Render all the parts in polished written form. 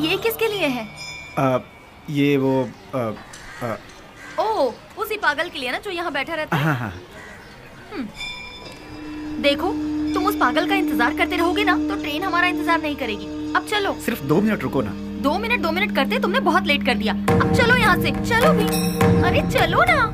ये किसके लिए है? ये वो ओह, उसी पागल के लिए ना जो यहाँ बैठा रहता है। हाँ हाँ। देखो, तुम उस पागल का इंतजार करते रहोगे ना तो ट्रेन हमारा इंतजार नहीं करेगी। अब चलो। सिर्फ 2 मिनट रुको ना। 2 मिनट करते तुमने बहुत लेट कर दिया। अब चलो यहाँ से, चलो भी। अरे चलो ना।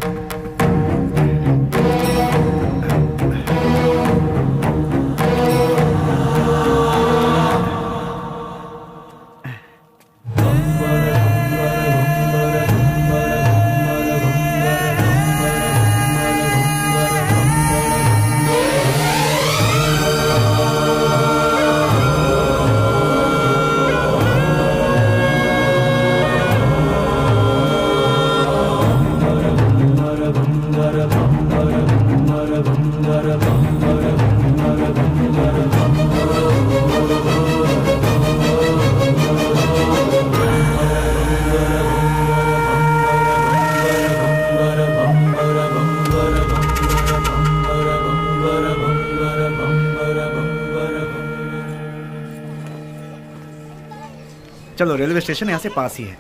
चलो, रेलवे स्टेशन यहाँ से पास ही है।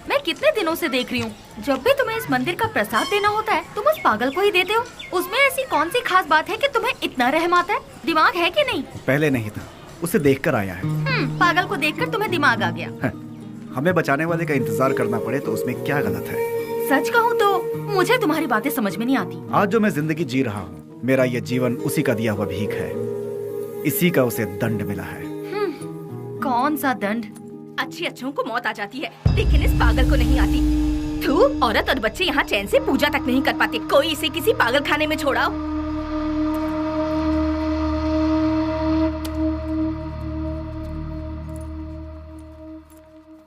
मैं कितने दिनों से देख रही हूँ, जब भी तुम्हें इस मंदिर का प्रसाद देना होता है तुम उस पागल को ही देते हो। उसमें ऐसी कौन सी खास बात है कि तुम्हें इतना रहम आता है? दिमाग है कि नहीं? पहले नहीं था, उसे देखकर आया है। पागल को देखकर तुम्हें दिमाग आ गया। हमें बचाने वाले का इंतजार करना पड़े तो उसमें क्या गलत है? सच कहूँ तो मुझे तुम्हारी बातें समझ में नहीं आती। आज जो मैं जिंदगी जी रहा हूँ, मेरा ये जीवन उसी का दिया हुआ भीख है। इसी का उसे दंड मिला है। कौन सा दंड? अच्छी अच्छों को मौत आ जाती है, लेकिन इस पागल को नहीं आती। थू, औरत और बच्चे यहाँ चैन से पूजा तक नहीं कर पाते। कोई इसे किसी पागल खाने में छोड़ाओ।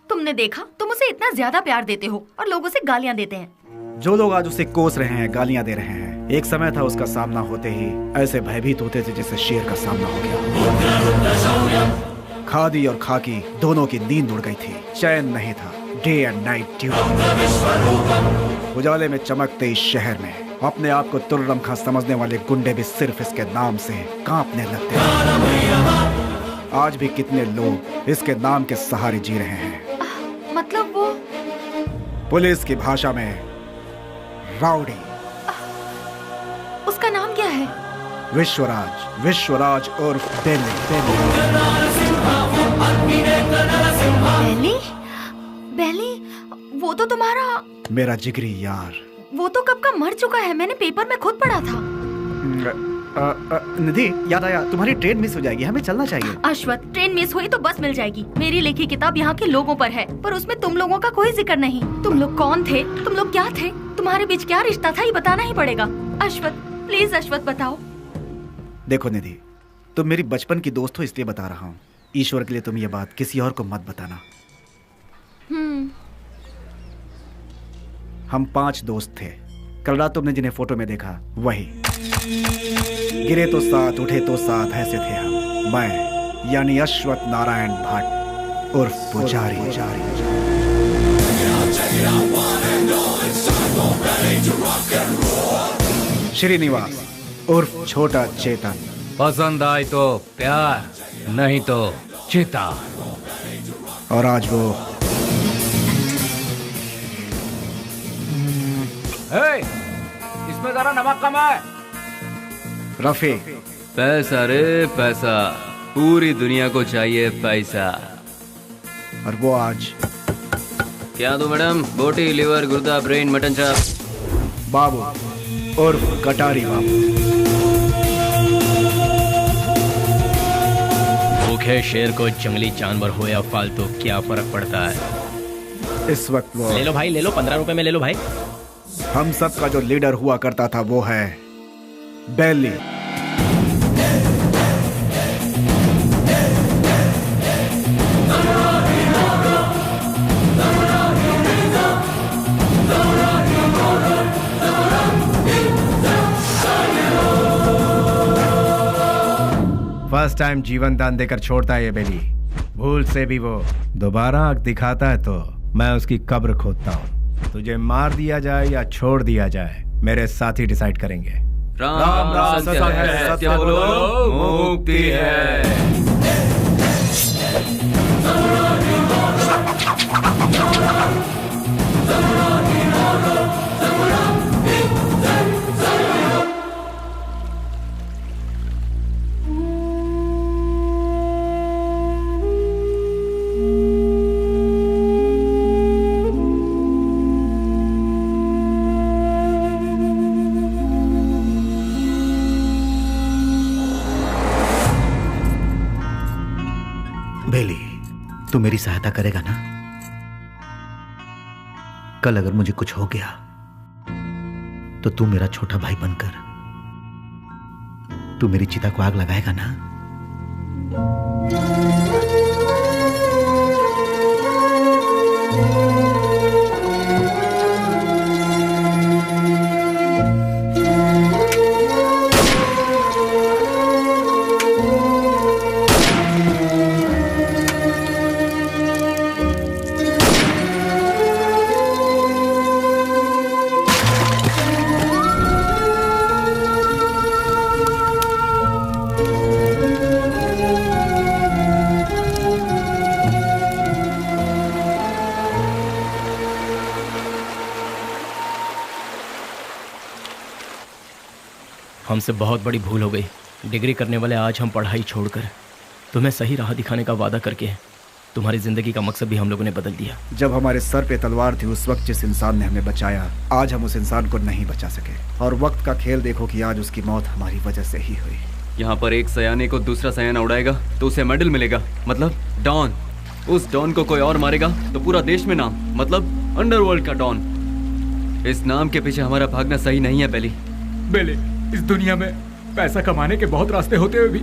तुमने देखा, तुम उसे इतना ज्यादा प्यार देते हो और लोग उसे गालियाँ देते हैं। जो लोग आज उसे कोस रहे हैं, गालियाँ दे रहे हैं, एक समय था उसका सामना होते ही ऐसे भयभीत होते थे जैसे शेर का सामना हो गया। खादी और खाकी दोनों की नींद उड़ गई थी, चैन नहीं था। Day and night duty. उजाले में चमकते इस शहर में अपने आप को तुर्रम खां समझने वाले गुंडे भी सिर्फ इसके नाम से कांपने लगते हैं। आज भी कितने लोग इसके नाम के सहारे जी रहे हैं। मतलब वो पुलिस की भाषा में राउडी। उसका नाम क्या है? विश्वराज। विश्वराज उर्फ बेली। बेली, वो तो तुम्हारा मेरा जिगरी यार। वो तो कब का मर चुका है, मैंने पेपर में खुद पढ़ा था। निधि, याद आया, तुम्हारी ट्रेन मिस हो जाएगी, हमें चलना चाहिए। अश्वथ, ट्रेन मिस हुई तो बस मिल जाएगी। मेरी लिखी किताब यहाँ के लोगों पर है, पर उसमें तुम लोगों का कोई जिक्र नहीं। तुम लोग कौन थे? तुम लोग क्या थे? तुम्हारे बीच क्या रिश्ता था? ये बताना ही पड़ेगा। अश्वथ, प्लीज अश्वथ बताओ। देखो निधि, तुम मेरी बचपन की दोस्त हो इसलिए बता रहा हूँ। ईश्वर के लिए तुम ये बात किसी और को मत बताना। हम 5 दोस्त थे। कल रात तुमने जिन्हें फोटो में देखा वही। गिरे तो साथ, उठे तो साथ, ऐसे थे हम। मैं यानी अश्वथ नारायण भट्ट उर्फ पुजारी। श्रीनिवास उर्फ छोटा चेतन। पसंद आए तो प्यार, नहीं तो चिता। और आज वो इसमें जरा नमक कम है। रफी। पैसा रे पैसा, पूरी दुनिया को चाहिए पैसा। और वो आज क्या दो मैडम? बोटी, लिवर, गुर्दा, ब्रेन, मटन चाप। बाबू उर्फ कटारी बाबू। भूखे शेर को जंगली जानवर हो या फालतू क्या फर्क पड़ता है। इस वक्त वो ले लो भाई, ले लो, 15 रुपए में ले लो भाई। हम सब का जो लीडर हुआ करता था वो है बेली। फर्स्ट टाइम जीवन दान देकर छोड़ता है ये बेली। भूल से भी वो दोबारा आंख दिखाता है तो मैं उसकी कब्र खोदता हूँ। तुझे मार दिया जाए या छोड़ दिया जाए, मेरे साथी डिसाइड करेंगे। राम राम सत्य है, सत्य बोलो मुक्ति है। बेली, तू मेरी सहायता करेगा ना? कल अगर मुझे कुछ हो गया तो तू मेरा छोटा भाई बनकर तू मेरी चिता को आग लगाएगा ना? हमसे बहुत बड़ी भूल हो गई। डिग्री करने वाले आज हम पढ़ाई छोड़कर तुम्हें सही राह दिखाने का वादा करके तुम्हारी जिंदगी का मकसद भी हम लोगों ने बदल दिया। जब हमारे सर पे तलवार थी उस वक्त जिस इंसान ने हमें बचाया, आज हम उस इंसान को नहीं बचा सके। और वक्त का खेल देखो कि आज उसकी मौत हमारी वजह से ही हुई। यहाँ पर एक सयाने को दूसरा सयाना उड़ाएगा तो उसे मेडल मिलेगा, मतलब डॉन। उस डॉन को कोई और मारेगा तो पूरा देश में नाम, मतलब अंडरवर्ल्ड का डॉन। इस नाम के पीछे हमारा भागना सही नहीं है बेली। बेली, इस दुनिया में पैसा कमाने के बहुत रास्ते होते हुए भी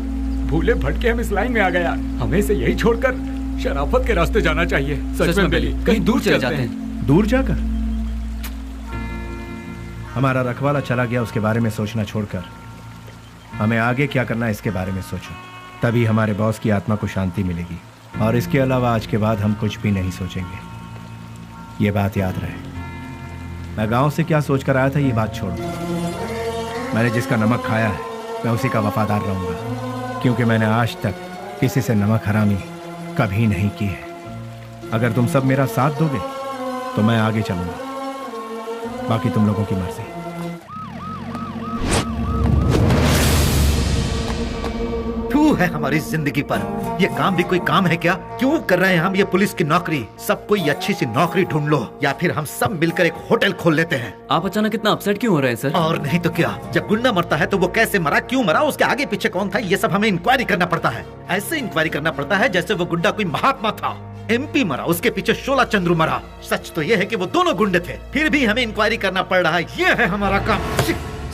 भूले भटके हम इस लाइन में आ गया। हमें इसे यही छोड़कर शराफत के रास्ते जाना चाहिए। सच में बेली, कहीं दूर चले जाते हैं। दूर जाकर? हमारा रखवाला चला गया, उसके बारे में सोचना छोड़कर हमें आगे क्या करना है इसके बारे में सोचो। तभी हमारे बॉस की आत्मा को शांति मिलेगी। और इसके अलावा आज के बाद हम कुछ भी नहीं सोचेंगे। ये बात याद रहे। मैं गांव से क्या सोचकर आया था ये बात छोड़ो। मैंने जिसका नमक खाया है मैं उसी का वफादार रहूंगा, क्योंकि मैंने आज तक किसी से नमक हरामी कभी नहीं की है। अगर तुम सब मेरा साथ दोगे तो मैं आगे चलूंगा, बाकी तुम लोगों की मर्जी। तू है हमारी जिंदगी पर। ये काम भी कोई काम है क्या? क्यों कर रहे हैं हम ये पुलिस की नौकरी? सब कोई अच्छी सी नौकरी ढूंढ लो या फिर हम सब मिलकर एक होटल खोल लेते हैं। आप अचानक इतना अपसेट क्यों हो रहे हैं सर? और नहीं तो क्या, जब गुंडा मरता है तो वो कैसे मरा, क्यों मरा, उसके आगे पीछे कौन था, ये सब हमें इंक्वायरी करना पड़ता है। ऐसे इंक्वायरी करना पड़ता है जैसे वो गुंडा कोई महात्मा था। MP मरा, उसके पीछे शोला चंद्रू मरा। सच तो ये है कि वो दोनों गुंडे थे, फिर भी हमें इंक्वायरी करना पड़ रहा है। ये है हमारा काम।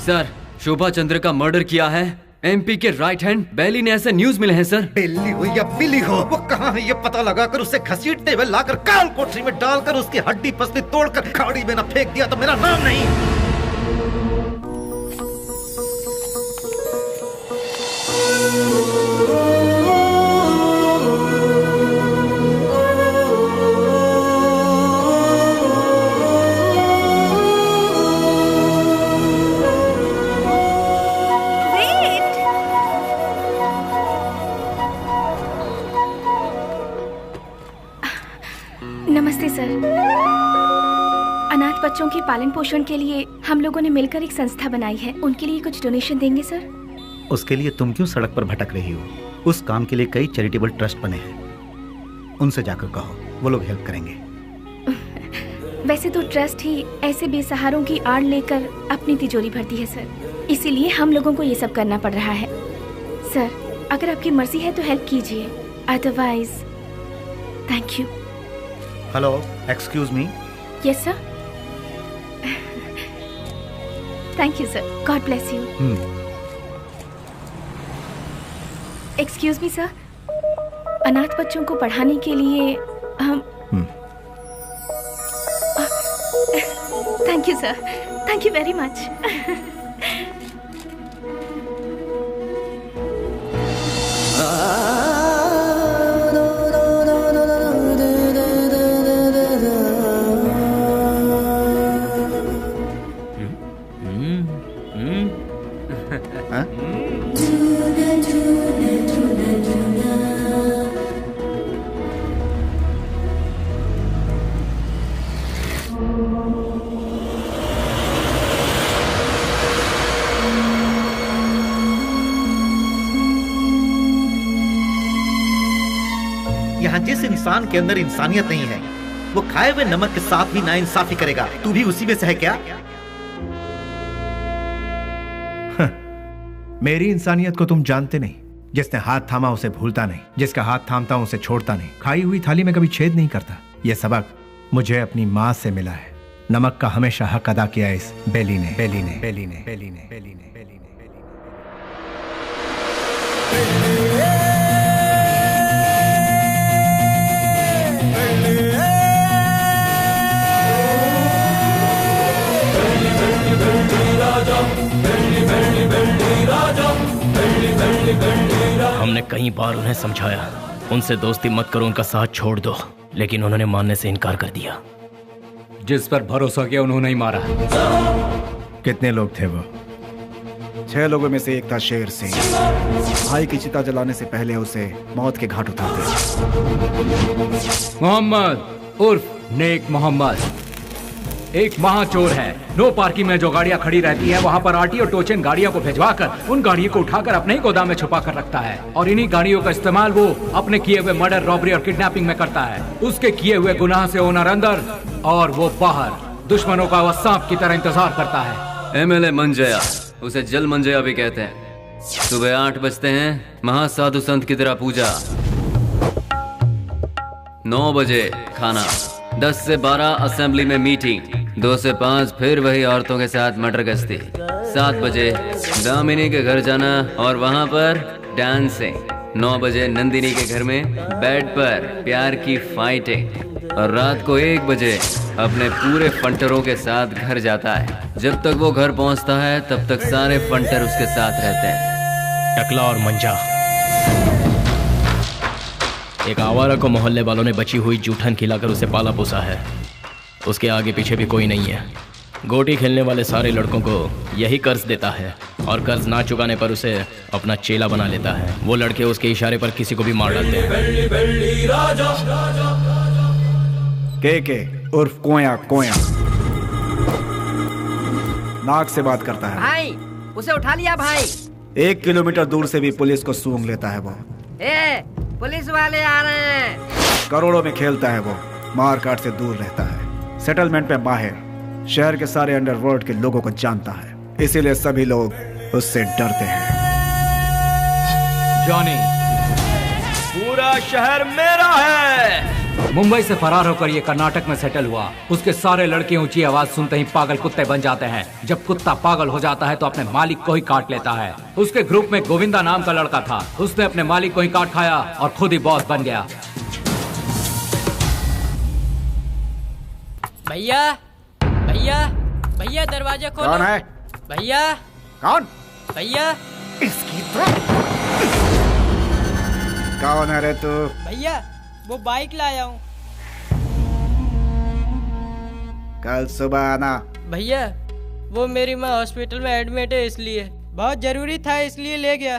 सर, शोभा चंद्र का मर्डर किया है MP के राइट हैंड बेली ने, ऐसे न्यूज मिले हैं सर। बेली हो या बिली हो, वो कहाँ है ये पता लगाकर उसे घसीटते हुए लाकर काल कोठरी में डालकर उसकी हड्डी पसली तोड़कर खाड़ी में न फेंक दिया तो मेरा नाम नहीं। नमस्ते सर। अनाथ बच्चों के पालन पोषण के लिए हम लोगों ने मिलकर एक संस्था बनाई है। उनके लिए कुछ डोनेशन देंगे सर? उसके लिए तुम क्यों सड़क पर भटक रही हो? उस काम के लिए कई चैरिटेबल ट्रस्ट बने हैं, उनसे जाकर कहो, वो लोग हेल्प करेंगे। वैसे तो ट्रस्ट ही ऐसे बेसहारों की आड़ लेकर अपनी तिजोरी भरती है सर, इसीलिए हम लोगों को ये सब करना पड़ रहा है। सर, अगर आपकी मर्जी है तो हेल्प कीजिए, otherwise thank you. Hello, excuse me. Yes sir. Thank you sir, God bless you. Excuse me sir, अनाथ बच्चों को पढ़ाने के लिए हम thank you sir, thank you very much. यहाँ जिस इंसान के अंदर इंसानियत नहीं है वो खाए हुए नमक के साथ भी नाइंसाफी करेगा। तू भी उसी में से है क्या? मेरी इंसानियत को तुम जानते नहीं, जिसने हाथ थामा उसे भूलता नहीं, जिसका हाथ थामता हूं उसे छोड़ता नहीं, खाई हुई थाली में कभी छेद नहीं करता। यह सबक मुझे अपनी माँ से मिला है। नमक का हमेशा हक अदा किया इस बेली ने, बेली ने, बेली ने, बेली ने, बेली ने, बेली ने। हमने कई बार उन्हें समझाया, उनसे दोस्ती मत करो, उनका साथ छोड़ दो, लेकिन उन्होंने मानने से इनकार कर दिया। जिस पर भरोसा किया उन्होंने ही मारा। कितने लोग थे वो? 6 लोगों में से एक था शेर सिंह। भाई की चिता जलाने से पहले उसे मौत के घाट उतारते। मोहम्मद उर्फ नेक मोहम्मद एक महाचोर है। नो पार्किंग में जो गाड़ियां खड़ी रहती हैं वहां पर आरटी और टोचन गाड़ियों को भिजवाकर उन गाड़ियों को उठाकर अपने ही गोदाम में छुपा कर रखता है और इन्हीं गाड़ियों का इस्तेमाल वो अपने किए हुए मर्डर, रॉबरी और किडनैपिंग में करता है। उसके किए हुए गुनाह से ओनर अंदर और वो बाहर, दुश्मनों का वह सांप की तरह इंतजार करता है। MLA मंजया, उसे जल मंजया भी कहते हैं। सुबह 8 बजते हैं, महासाधु संत की तरह पूजा। 9 बजे खाना, 10 से 12 असेंबली में मीटिंग, 2 से 5 फिर वही औरतों के साथ मटर गश्ती, 7 बजे दामिनी के घर जाना और वहाँ पर डांसिंग, 9 बजे नंदिनी के घर में बेड पर प्यार की फाइटिंग और रात को 1 बजे अपने पूरे फंटरों के साथ घर जाता है। जब तक वो घर पहुँचता है तब तक सारे फंटर उसके साथ रहते हैं। टकला और मंजा, एक आवारा को मोहल्ले वालों ने बची हुई जूठन खिलाकर उसे पाला पोसा है। उसके आगे पीछे भी कोई नहीं है। गोटी खेलने वाले सारे लड़कों को यही कर्ज देता है और कर्ज ना चुकाने पर उसे अपना चेला बना लेता है। वो लड़के उसके इशारे पर किसी को भी मार डालते हैं। के उर्फ कोया कोया नाक से बात करता है। भाई उसे उठा लिया भाई। 1 किलोमीटर दूर से भी पुलिस को सूंघ लेता है वो। पुलिस वाले आ रहे हैं। करोड़ों में खेलता है वो, मार काट से दूर रहता है। सेटलमेंट में बाहर शहर के सारे अंडरवर्ल्ड के लोगों को जानता है, इसीलिए सभी लोग उससे डरते हैं। जॉनी, पूरा शहर मेरा है। मुंबई से फरार होकर ये कर्नाटक में सेटल हुआ। उसके सारे लड़के ऊंची आवाज सुनते ही पागल कुत्ते बन जाते हैं। जब कुत्ता पागल हो जाता है तो अपने मालिक को ही काट लेता है। उसके ग्रुप में गोविंदा नाम का लड़का था। उसने अपने मालिक को ही काट खाया और खुद ही बॉस बन गया। भैया भैया भैया दरवाजा खोलो। कौन है? भैया। कौन? भैया। इसकी कौन है रे तू? भैया वो बाइक लाया हूँ। कल सुबह आना। भैया वो मेरी माँ हॉस्पिटल में एडमिट है, इसलिए बहुत जरूरी था, इसलिए ले गया।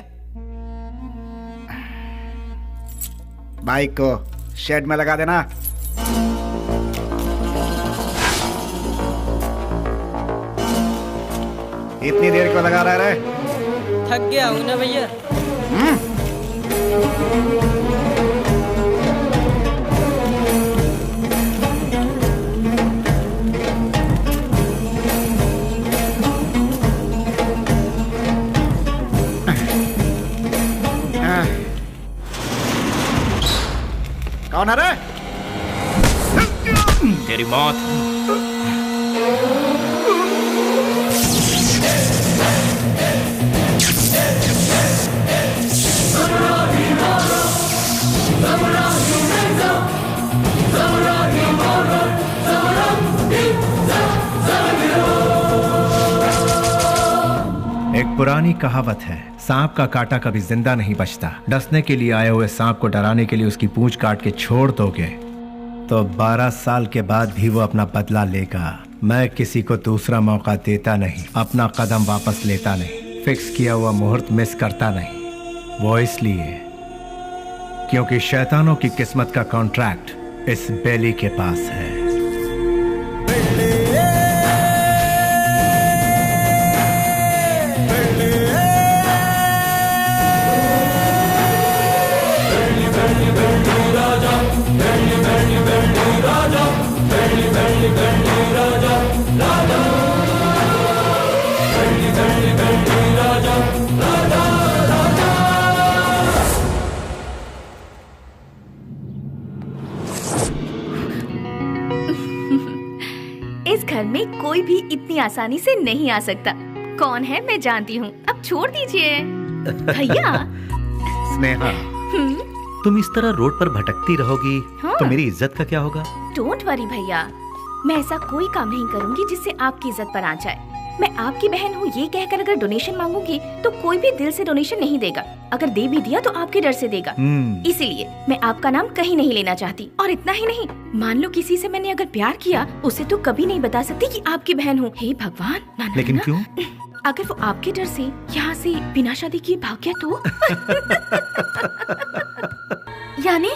बाइक को शेड में लगा देना। इतनी देर क्यों लगा रहा है? थक गया हूँ ना भैया। कौन है रे? तेरी मौत। एक पुरानी कहावत है, सांप का काटा कभी जिंदा नहीं बचता। डसने के लिए आए हुए सांप को डराने के लिए उसकी पूंछ काट के छोड़ दोगे तो 12 साल के बाद भी वो अपना बदला लेगा। मैं किसी को दूसरा मौका देता नहीं, अपना कदम वापस लेता नहीं, फिक्स किया हुआ मुहूर्त मिस करता नहीं। वो इसलिए क्योंकि शैतानों की किस्मत का कॉन्ट्रैक्ट इस बेली के पास है। में कोई भी इतनी आसानी से नहीं आ सकता। कौन है मैं जानती हूँ, अब छोड़ दीजिए। भैया। स्नेहा, तुम इस तरह रोड पर भटकती रहोगी तो मेरी इज्जत का क्या होगा? डोंट वरी भैया, मैं ऐसा कोई काम नहीं करूँगी जिससे आपकी इज्जत पर आ जाए। मैं आपकी बहन हूँ ये कहकर अगर डोनेशन मांगूंगी तो कोई भी दिल से डोनेशन नहीं देगा। अगर दे भी दिया तो आपके डर से देगा। इसीलिए मैं आपका नाम कहीं नहीं लेना चाहती। और इतना ही नहीं, मान लो किसी से मैंने अगर प्यार किया, उसे तो कभी नहीं बता सकती कि आपकी बहन हूँ। हे भगवान, ना, लेकिन ना, क्यों? अगर वो आपके डर से यहाँ से बिना शादी किए भाग गया तो? यानी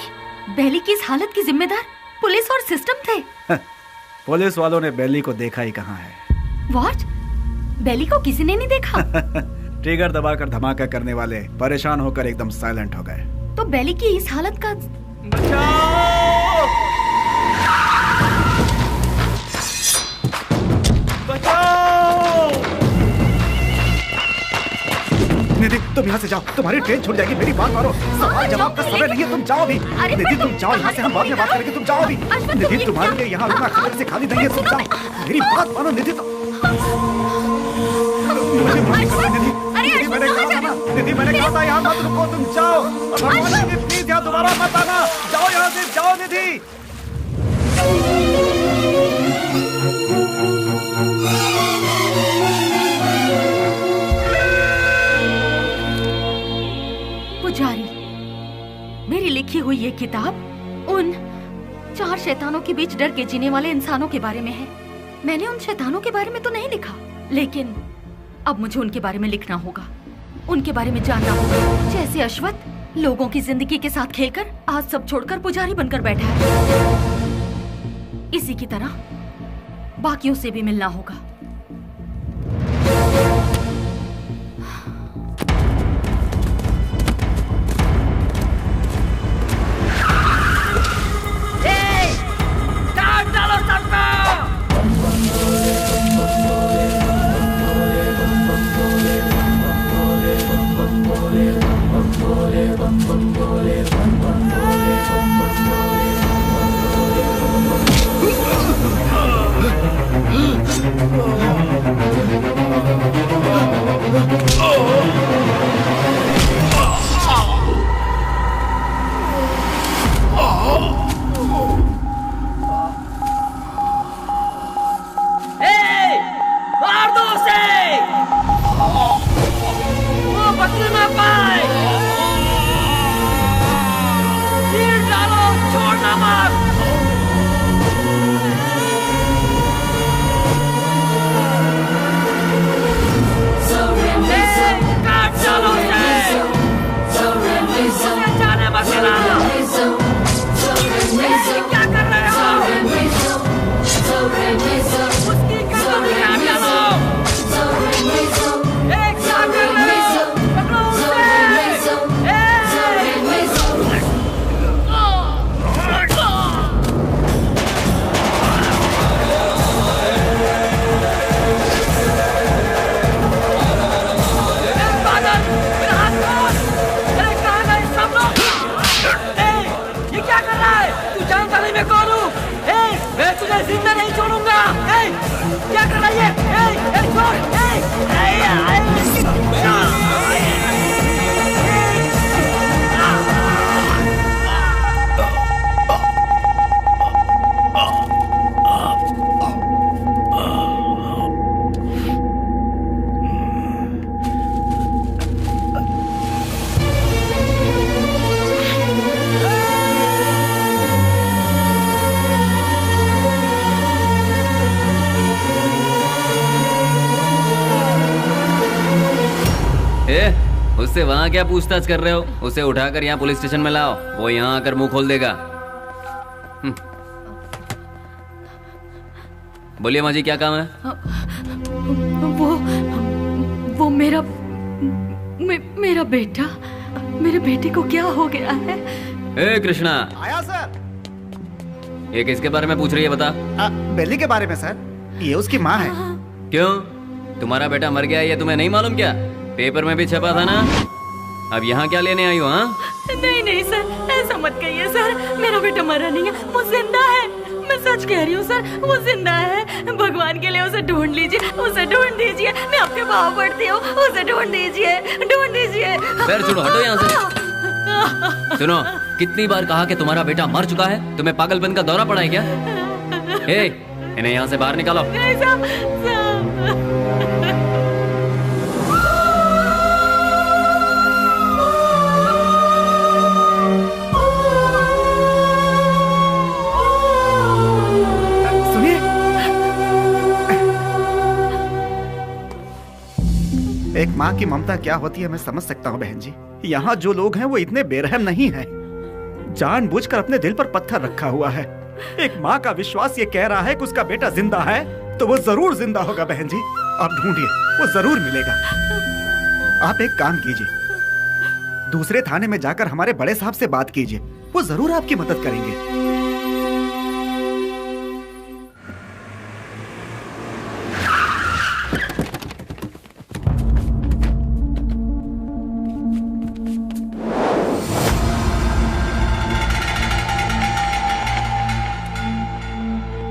बेली की इस हालत की जिम्मेदार पुलिस और सिस्टम थे। पुलिस वालों ने बेली को देखा ही कहाँ है। व्हाट? बेली को किसी ने नहीं देखा? ट्रिगर दबाकर धमाका करने वाले परेशान होकर एकदम साइलेंट हो गए। तो बेली की इस हालत का निधि, तुम यहाँ से जाओ, तुम्हारी ट्रेन छूट जाएगी। मेरी बात मानो, सवाल जवाब का समय नहीं है, तुम जाओ अभी। निधि तुम जाओ यहाँ से, हम बाद में बात करेंगे, तुम जाओ अभी। निधि तुम्हारे लिए यहाँ रुकना खबर से खाली नहीं है, तुम जाओ। मेरी बात मानो निधि। मुझे माफ करो निधि, मैंने कहा था ना, निधि मैंने कहा था यहाँ मत रुको, तुम जाओ। निधि प्लीज यहाँ दोबारा मत आना, जाओ यहाँ से, जाओ निधि। पुजारी, मेरी लिखी हुई ये किताब उन 4 शैतानों के बीच डर के जीने वाले इंसानों के बारे में है। मैंने उन शैतानों के बारे में तो नहीं लिखा, लेकिन अब मुझे उनके बारे में लिखना होगा, उनके बारे में जानना होगा। जैसे अश्वत्थ लोगों की जिंदगी के साथ खेलकर आज सब छोड़कर पुजारी बनकर बैठा है, इसी की तरह बाकियों से भी मिलना होगा। उससे वहाँ क्या पूछताछ कर रहे हो? उसे उठाकर यहाँ पुलिस स्टेशन में लाओ, वो यहाँ आकर मुंह खोल देगा। बोलिए माँ जी, क्या काम है? वो मेरा बेटा, मेरे बेटे को क्या हो गया है? ए कृष्णा, आया सर। ये किसके बारे में पूछ रही है बता? बेली के बारे में सर, ये उसकी माँ है। क्यों, तुम्हारा बेटा मर गया ये तुम्हें नहीं मालूम क्या? पेपर में भी छपा था ना। अब यहाँ क्या लेने आई हो? हाँ नहीं सर, ऐसा मत कहिए सर, मेरा बेटा मरा नहीं है, वो जिंदा है, मैं सच कह रही हूँ सर, वो जिंदा है। भगवान के लिए उसे ढूंढ लीजिए, उसे ढूंढ दीजिए। मैं आपके पाँव पड़ती हूँ, उसे ढूंढ दीजिए, ढूंढ दीजिए। पैर छोड़ो, हटो यहाँ से। सुनो, कितनी बार कहा कि तुम्हारा बेटा मर चुका है? तुम्हें पागलपन का दौरा पड़ा है क्या? इन्हें यहाँ से बाहर निकालो। एक माँ की ममता क्या होती है मैं समझ सकता हूँ बहन जी। यहाँ जो लोग हैं वो इतने बेरहम नहीं हैं। जानबूझकर अपने दिल पर पत्थर रखा हुआ है। एक माँ का विश्वास ये कह रहा है कि उसका बेटा जिंदा है, तो वो जरूर जिंदा होगा बहन जी। आप ढूंढिए, वो जरूर मिलेगा। आप एक काम कीजिए, दूसरे थाने में जाकर हमारे बड़े साहब से बात कीजिए, वो जरूर आपकी मदद करेंगे।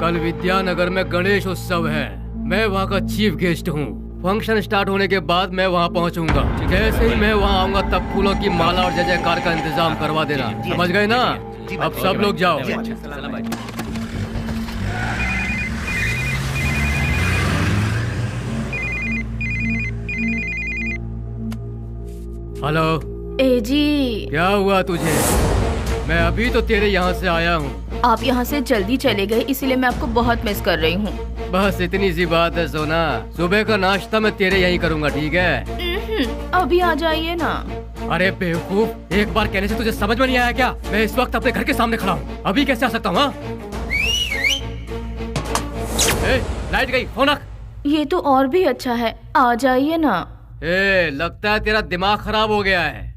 कल विद्यानगर में गणेश उत्सव है। मैं वहाँ का चीफ गेस्ट हूँ। फंक्शन स्टार्ट होने के बाद मैं वहाँ पहुँचूंगा। जैसे ही मैं वहाँ आऊंगा तब फूलों की माला और जय जयकार का इंतजाम करवा देना। समझ गए ना? अब सब लोग जाओ। हेलो ए जी, क्या हुआ तुझे? मैं अभी तो तेरे यहाँ से आया हूँ। आप यहाँ से जल्दी चले गए, इसीलिए मैं आपको बहुत मिस कर रही हूँ। बस इतनी सी बात है सोना। सुबह का नाश्ता मैं तेरे यहीं करूँगा, ठीक है? अभी आ जाइए ना। अरे बेवकूफ, एक बार कहने से तुझे समझ में नहीं आया क्या? मैं इस वक्त अपने घर के सामने खड़ा हूँ, अभी कैसे आ सकता हूँ? लाइट गई, फोन रख। ये तो और भी अच्छा है, आ जाइए ना। लगता है तेरा दिमाग खराब हो गया है।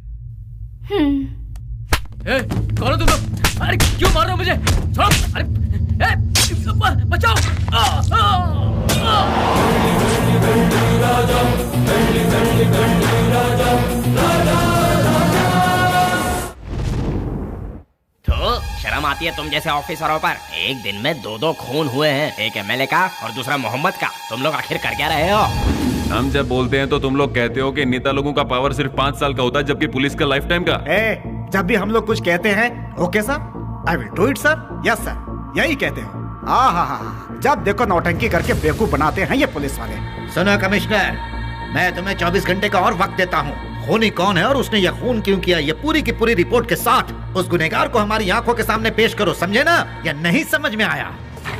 कौन हो तुम लोग? अरे क्यों मार रहे हो मुझे? छोड़ो! अरे बचाओ! तो शर्म आती है तुम जैसे ऑफिसरों पर? एक दिन में दो खून हुए हैं, एक एमएलए का और दूसरा मोहम्मद का। तुम लोग आखिर कर क्या रहे हो? हम जब बोलते हैं तो तुम लोग कहते हो कि नेता लोगों का पावर सिर्फ 5 साल का होता है, जबकि पुलिस का लाइफ टाइम का। जब भी हम लोग कुछ कहते हैं, okay sir, I will do it sir, yes sir, यही कहते हो। जब देखो नौटंकी करके बेवकूफ बनाते हैं ये पुलिस वाले। सुनो कमिश्नर, मैं तुम्हें 24 घंटे का और वक्त देता हूँ। खूनी कौन है और उसने यह खून क्यों किया, ये पूरी की पूरी रिपोर्ट के साथ उस गुनहगार को हमारी आंखों के सामने पेश करो, समझे ना? या नहीं समझ में आया?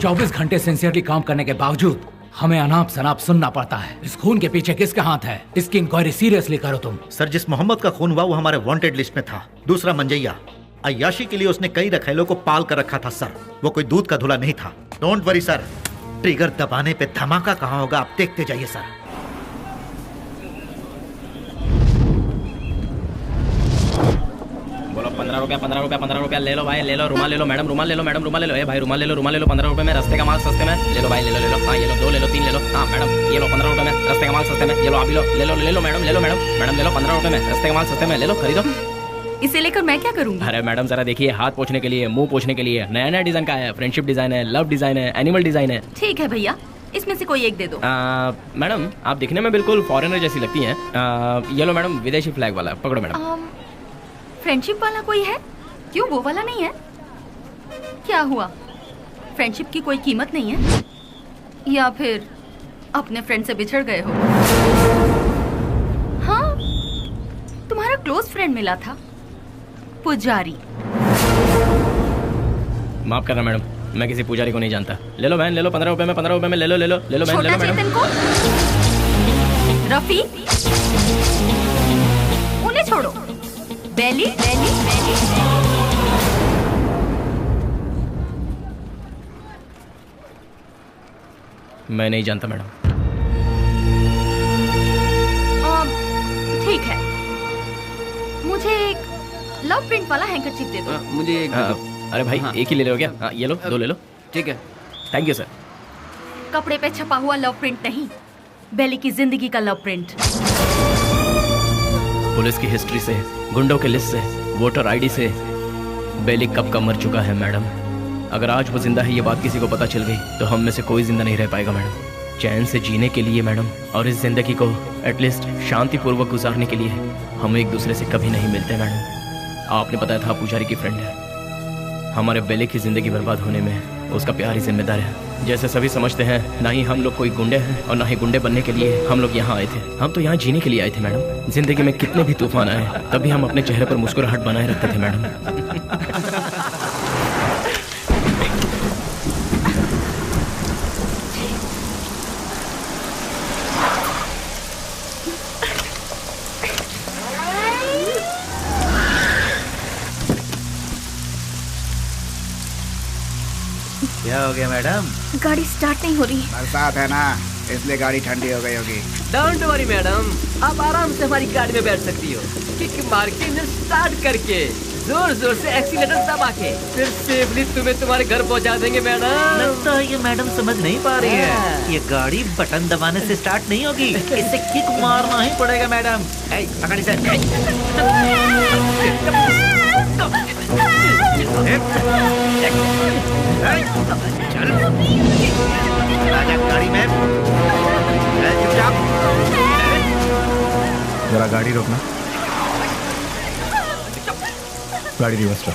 24 घंटे सिंसियरली काम करने के बावजूद हमें अनाप शनाप सुनना पड़ता है। इस खून के पीछे किसका हाथ है? इसकी इंक्वायरी सीरियसली करो तुम। सर, जिस मोहम्मद का खून हुआ वो हमारे वांटेड लिस्ट में था। दूसरा मंजैया, अय्याशी के लिए उसने कई रखेलों को पाल कर रखा था सर। वो कोई दूध का धुला नहीं था। डोंट वरी सर, ट्रिगर दबाने पे धमाका कहाँ होगा आप देखते जाइए सर। बोलो 15 रुपया 15 रुपया 15 रुपया ले लो भाई, ले लो। रुमाल ले लो मैडम, रुमाल ले लो मैडम, रुमाल ले लो। ए भाई रुमाल ले लो, रुमाल ले लो। 15 रुपए में रास्ते का माल सस्ते में ले लो भाई, ले लो। हाँ ये लो, 2 ले लो, 3 ले लो। हाँ मैडम ये लो 15 रुपए में रास्ते का माल सस्ते में, ये लो आप भी लो, ले लो मैडम, ले लो मैडम, ले लो 15 रुपए में रास्ते का माल सस्ते में, ले लो, खरीदो। इसे लेकर मैं क्या करूँगी? अरे मैडम जरा देखिए, हाथ पोंछने के लिए, मुंह पोंछने के लिए नया नया डिजाइन का है। फ्रेंडशिप डिजाइन है, लव डिजाइन है, एनिमल डिजाइन है। ठीक है भैया, इसमें से कोई एक दे दो। मैडम आप दिखने में बिल्कुल फॉरेनर जैसी लगती हैं। ये लो मैडम, विदेशी फ्लैग वाला, पकड़ो मैडम। फ्रेंडशिप वाला कोई है? क्यों वो वाला नहीं है? क्या हुआ, फ्रेंडशिप की कोई कीमत नहीं है? या फिर अपने फ्रेंड से बिछड़ गए हो? हाँ, तुम्हारा क्लोज फ्रेंड मिला था, पुजारी। माफ करना मैडम, मैं किसी पुजारी को नहीं जानता। ले लो बहन, ले लो 15 रुपए में, 15 रुपए में ले लो बहन, ले लो मैडम। रफी, उन्हें छोड़ो। बेली बेली बेली। मैं नहीं जानता मैडम। ठीक है, मुझे एक लव प्रिंट वाला हैंकरचीफ दे दो। मुझे एक अरे भाई एक ही ले लो क्या? ये लो, 2 ले लो। ठीक है, थैंक यू सर। कपड़े पे छपा हुआ लव प्रिंट नहीं, बेली की जिंदगी का लव प्रिंट। पुलिस की हिस्ट्री से, गुंडों के लिस्ट से, वोटर आईडी से बेली कब का मर चुका है मैडम। अगर आज वो जिंदा है ये बात किसी को पता चल गई तो हम में से कोई जिंदा नहीं रह पाएगा मैडम। चैन से जीने के लिए मैडम, और इस जिंदगी को एटलीस्ट शांतिपूर्वक गुजारने के लिए हम एक दूसरे से कभी नहीं मिलते मैडम। आपने बताया था पुजारी की फ्रेंड है। हमारे बेले की जिंदगी बर्बाद होने में उसका प्यार ही जिम्मेदार है। जैसे सभी समझते हैं, ना ही हम लोग कोई गुंडे हैं और ना ही गुंडे बनने के लिए हम लोग यहाँ आए थे। हम तो यहाँ जीने के लिए आए थे मैडम। जिंदगी में कितने भी तूफान आए तभी हम अपने चेहरे पर मुस्कुराहट बनाए रखते थे मैडम। क्या हो गया मैडम? गाड़ी स्टार्ट नहीं हो रही। बरसात है ना, इसलिए गाड़ी ठंडी हो गई होगी। डोंट वरी मैडम, आप आराम से हमारी गाड़ी में बैठ सकती हो। किक मार के इंजन स्टार्ट करके जोर जोर से एक्सीलेटर दबा के फिर सेफली तुम्हें तुम्हारे घर पहुंचा देंगे मैडम। लगता है ये मैडम समझ नहीं पा रही है। ये गाड़ी बटन दबाने से स्टार्ट नहीं होगी, इसे किक मारना ही पड़ेगा मैडम। पकड़ इसे। चल गाड़ी में चुपचाप। जरा गाड़ी रोकना। गाड़ी रिवर्स लो।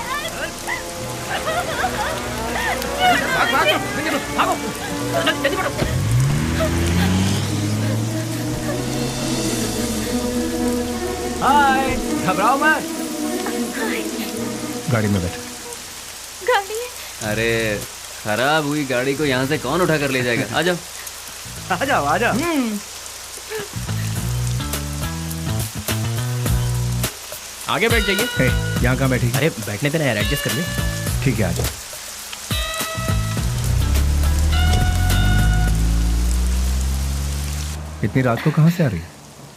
हाय, घबराओ मत। गाड़ी में बैठो। गाड़ी? अरे खराब हुई गाड़ी को यहाँ से कौन उठा कर ले जाएगा? आ जाओ आ जाओ आ जाओ। आगे बैठ जाइए। यहाँ कहाँ बैठी? अरे बैठने देना यार, एडजस्ट कर ले। ठीक है, आ जाओ। इतनी रात को कहाँ से आ रही?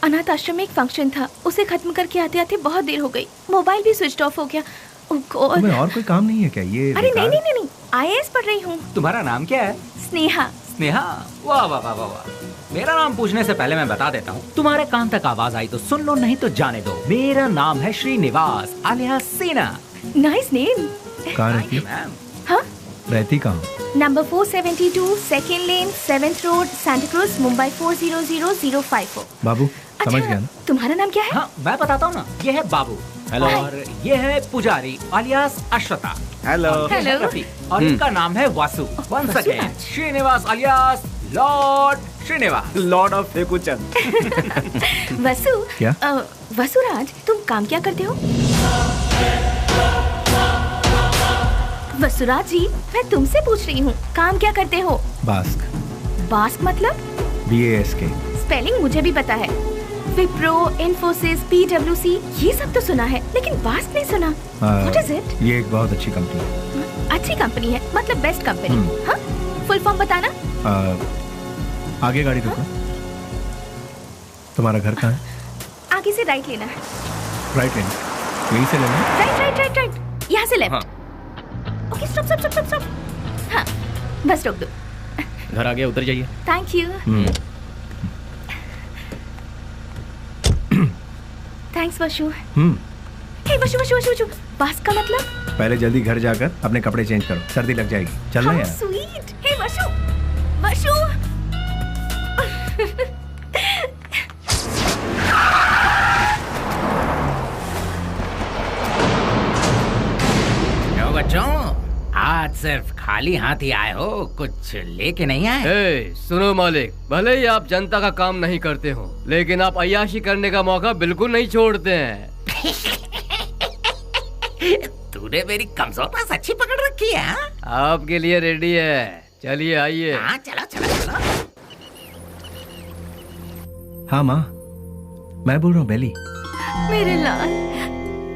अनाथ आश्रम में एक फंक्शन था, उसे खत्म करके आते आते बहुत देर हो गई। मोबाइल भी स्विच ऑफ हो गया। तुम्हें और कोई काम नहीं है क्या? ये अरे नहीं, IAS पढ़ रही हूँ। तुम्हारा नाम क्या है? स्नेहा। स्नेहा? वाह वाह वाह वाह। मेरा नाम पूछने से पहले मैं बता देता हूँ, तुम्हारे कान तक आवाज आई तो सुन लो, नहीं तो जाने दो। मेरा नाम है श्रीनिवास आलिया सेना। Nice name. कहाँ रहती है? हाँ? रहती कहाँ? नंबर 472 सेकेंड लेन 7th road Santa cruise Mumbai 400054। बाबू समझ गया ना? तुम्हारा नाम क्या है? हाँ मैं बताता हूँ ना, ये है बाबू। हेलो। और ये है पुजारी आलियास अश्वता। हेलो। और इनका नाम है Vasu. Once again Srinivas alias lord Srinivas, lord of Fekuchand. Vasu. क्या? वसुराज, तुम काम क्या करते हो? वसुराज जी, मैं तुमसे पूछ रही हूँ, काम क्या करते हो? बास्क। बास्क मतलब? BASK। स्पेलिंग मुझे भी पता है। विप्रो, इन्फोसिस, PwC, ये सब तो सुना है, लेकिन बास्क नहीं सुना। What is it? ये एक बहुत अच्छी कंपनी है। अच्छी कंपनी है मतलब बेस्ट कंपनी? हाँ? फुल फॉर्म बताना। आगे गाड़ी रोको। तुम्हारा घर कहाँ है? आगे से राइट लेना है। राइट लेना? यहीं से लेना? राइट। यहाँ से लेफ्ट। Okay, stop. हाँ, बस रोक दो। घर आ गया, उतर जाइए। Thank you. थैंक्स वशु। हे वशु, बास का मतलब? पहले जल्दी घर जाकर अपने कपड़े चेंज करो, सर्दी लग जाएगी। चलना यार। स्वीट। हे वशु। बच्चों, आज सिर्फ खाली हाथ ही आए हो, कुछ लेके नहीं आए? सुनो मालिक, भले ही आप जनता का काम नहीं करते हो, लेकिन आप अय्याशी करने का मौका बिल्कुल नहीं छोड़ते हैं। तूने मेरी कमजोर पास अच्छी पकड़ रखी है। आपके लिए रेडी है, चलिए आइए। हाँ चलो। हाँ माँ, मैं बोल रहा हूँ बेली। मेरे लाल,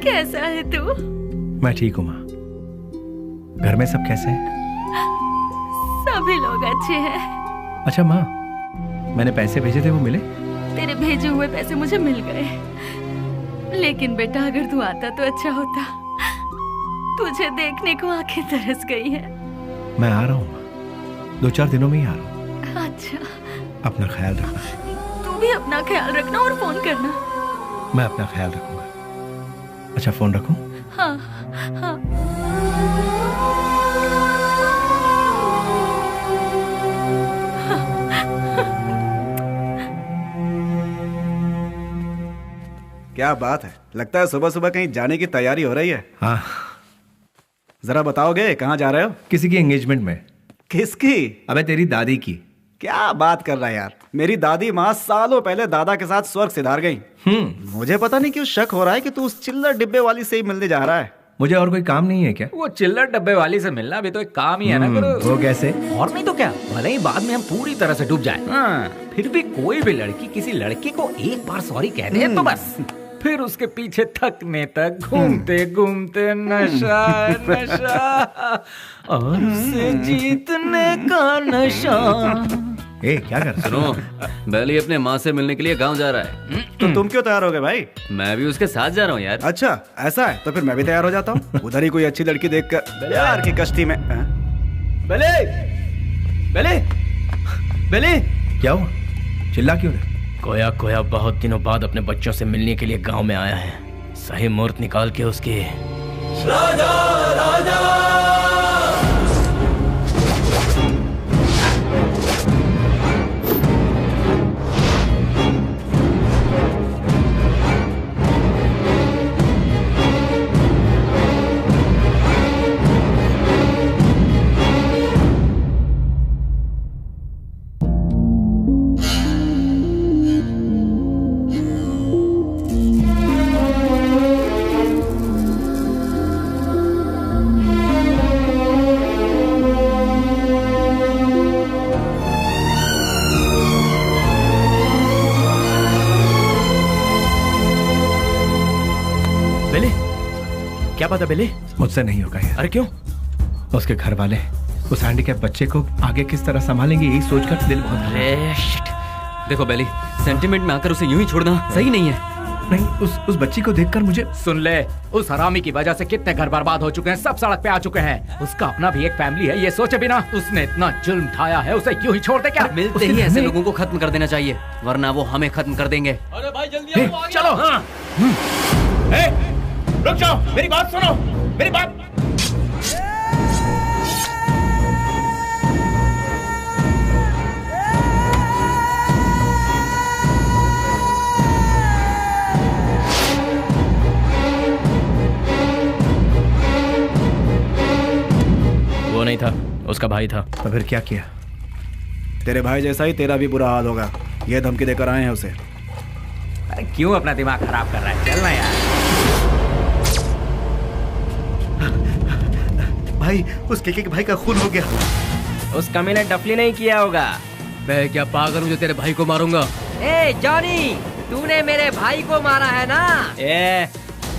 कैसा है तू? मैं ठीक हूँ माँ। घर में सब कैसे हैं? सभी लोग अच्छे हैं। अच्छा माँ, मैंने पैसे भेजे थे, वो मिले? तेरे भेजे हुए पैसे मुझे मिल गए, लेकिन बेटा अगर तू आता तो अच्छा होता। तुझे देखने को आंखें तरस गई है। मैं आ रहा हूँ माँ, 2-4 दिनों में ही आ रहा हूँ। अच्छा, अपना ख्याल रखना। तू भी अपना ख्याल रखना और फोन करना। मैं अपना ख्याल रखूंगा। अच्छा, फोन रखूं? हाँ। क्या बात है, लगता है सुबह सुबह कहीं जाने की तैयारी हो रही है। हाँ। जरा बताओगे कहाँ जा रहे हो? किसी की एंगेजमेंट में। किसकी? अबे तेरी दादी की। क्या बात कर रहा है यार, मेरी दादी माँ सालों पहले दादा के साथ स्वर्ग सिधार गई। मुझे पता नहीं क्यों शक हो रहा है कि तू उस चिल्लर डिब्बे वाली से ही मिलने जा रहा है। मुझे और कोई काम नहीं है क्या? वो चिल्लर डब्बे वाली से मिलना भी तो एक काम ही है ना गुरु। वो कैसे? और नहीं तो क्या, भले ही बाद में हम पूरी तरह से डूब जाए, फिर भी कोई भी लड़की किसी लड़के को एक बार सॉरी कह दे तो बस फिर उसके पीछे थकने तक घूमते घूमते नशा नशा और उसे जीतने का नशा। ए, क्या कर? सुनो, बेली अपने माँ से मिलने के लिए गांव जा रहा है। तो तुम क्यों तैयार हो गए भाई? मैं भी उसके साथ जा रहा हूँ यार। अच्छा ऐसा है, तो फिर मैं भी तैयार हो जाता हूँ। उधर ही कोई अच्छी लड़की देखकर प्यार की कश्ती में। बेले, बेले, बेले, क्या हुआ? चिल्ला क्यों रहे? कोया बहुत दिनों बाद अपने बच्चों से मिलने के लिए गांव में आया है। सही मुहूर्त निकाल के उसके राजा राजा क्या पता बेले? मुझसे नहीं होगा यार। अरे क्यों? उसके घर वाले उस हैंडीकैप बच्चे को आगे किस तरह संभालेंगे, यही सोचकर दिल बहुत। देखो बेली, सेंटिमेंट में आकर उसे यूं ही छोड़ना सही नहीं है। नहीं, उस बच्ची को देखकर मुझे। सुन ले, उस हरामी की वजह से कितने घर बर्बाद हो चुके हैं, सब सड़क पे आ चुके हैं। उसका अपना भी एक फैमिली है, ये सोचे बिना उसने इतना जुल्म ढाया है, उसे क्यों ही छोड़ दे क्या? मिलते ही ऐसे लोगों को खत्म कर देना चाहिए, वरना वो हमें खत्म कर देंगे। अरे भाई जल्दी आओ, चलो। हाँ। रुक जाओ, मेरी बात सुनो, मेरी बात। वो नहीं था, उसका भाई था। तो फिर क्या किया? तेरे भाई जैसा ही तेरा भी बुरा हाल होगा, ये धमकी देकर आए हैं उसे। क्यों अपना दिमाग खराब कर रहा है? चलना यार। भाई, उस केके के भाई का खून हो गया। उस कमी ने डफली नहीं किया होगा। मैं क्या पागल हूँ जो तेरे भाई को मारूंगा? ए जॉनी, तूने मेरे भाई को मारा है ना? ए,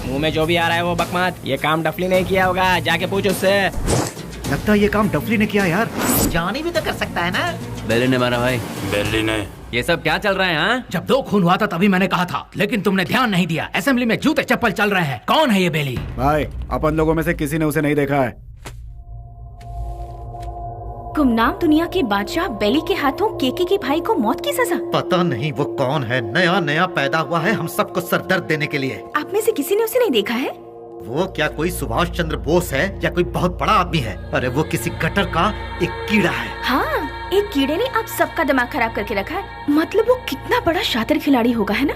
मुंह में जो भी आ रहा है वो बकवास। ये काम डफली नहीं किया होगा, जाके पूछ उससे। लगता है ये काम डफली ने किया यार। जॉनी भी तो कर सकता है ना? बेली ने मारा भाई। बेली ने? ये सब क्या चल रहा है? हाँ, जब 2 खून हुआ था तभी मैंने कहा था, लेकिन तुमने ध्यान नहीं दिया। असेंबली में जूते चप्पल चल रहे हैं। कौन है ये बेली? भाई, अपन लोगों में से किसी ने उसे नहीं देखा है। गुमनाम दुनिया के बादशाह बेली के हाथों केके के भाई को मौत की सजा। पता नहीं वो कौन है, नया नया पैदा हुआ है हम सबको सरदर्द देने के लिए। आप में से किसी ने उसे नहीं देखा है? वो क्या कोई सुभाष चंद्र बोस है या कोई बहुत बड़ा आदमी है? अरे वो किसी गटर का एक कीड़ा है। हाँ, एक कीड़े ने आप सबका दिमाग खराब करके रखा है। मतलब वो कितना बड़ा शातिर खिलाड़ी होगा, है ना?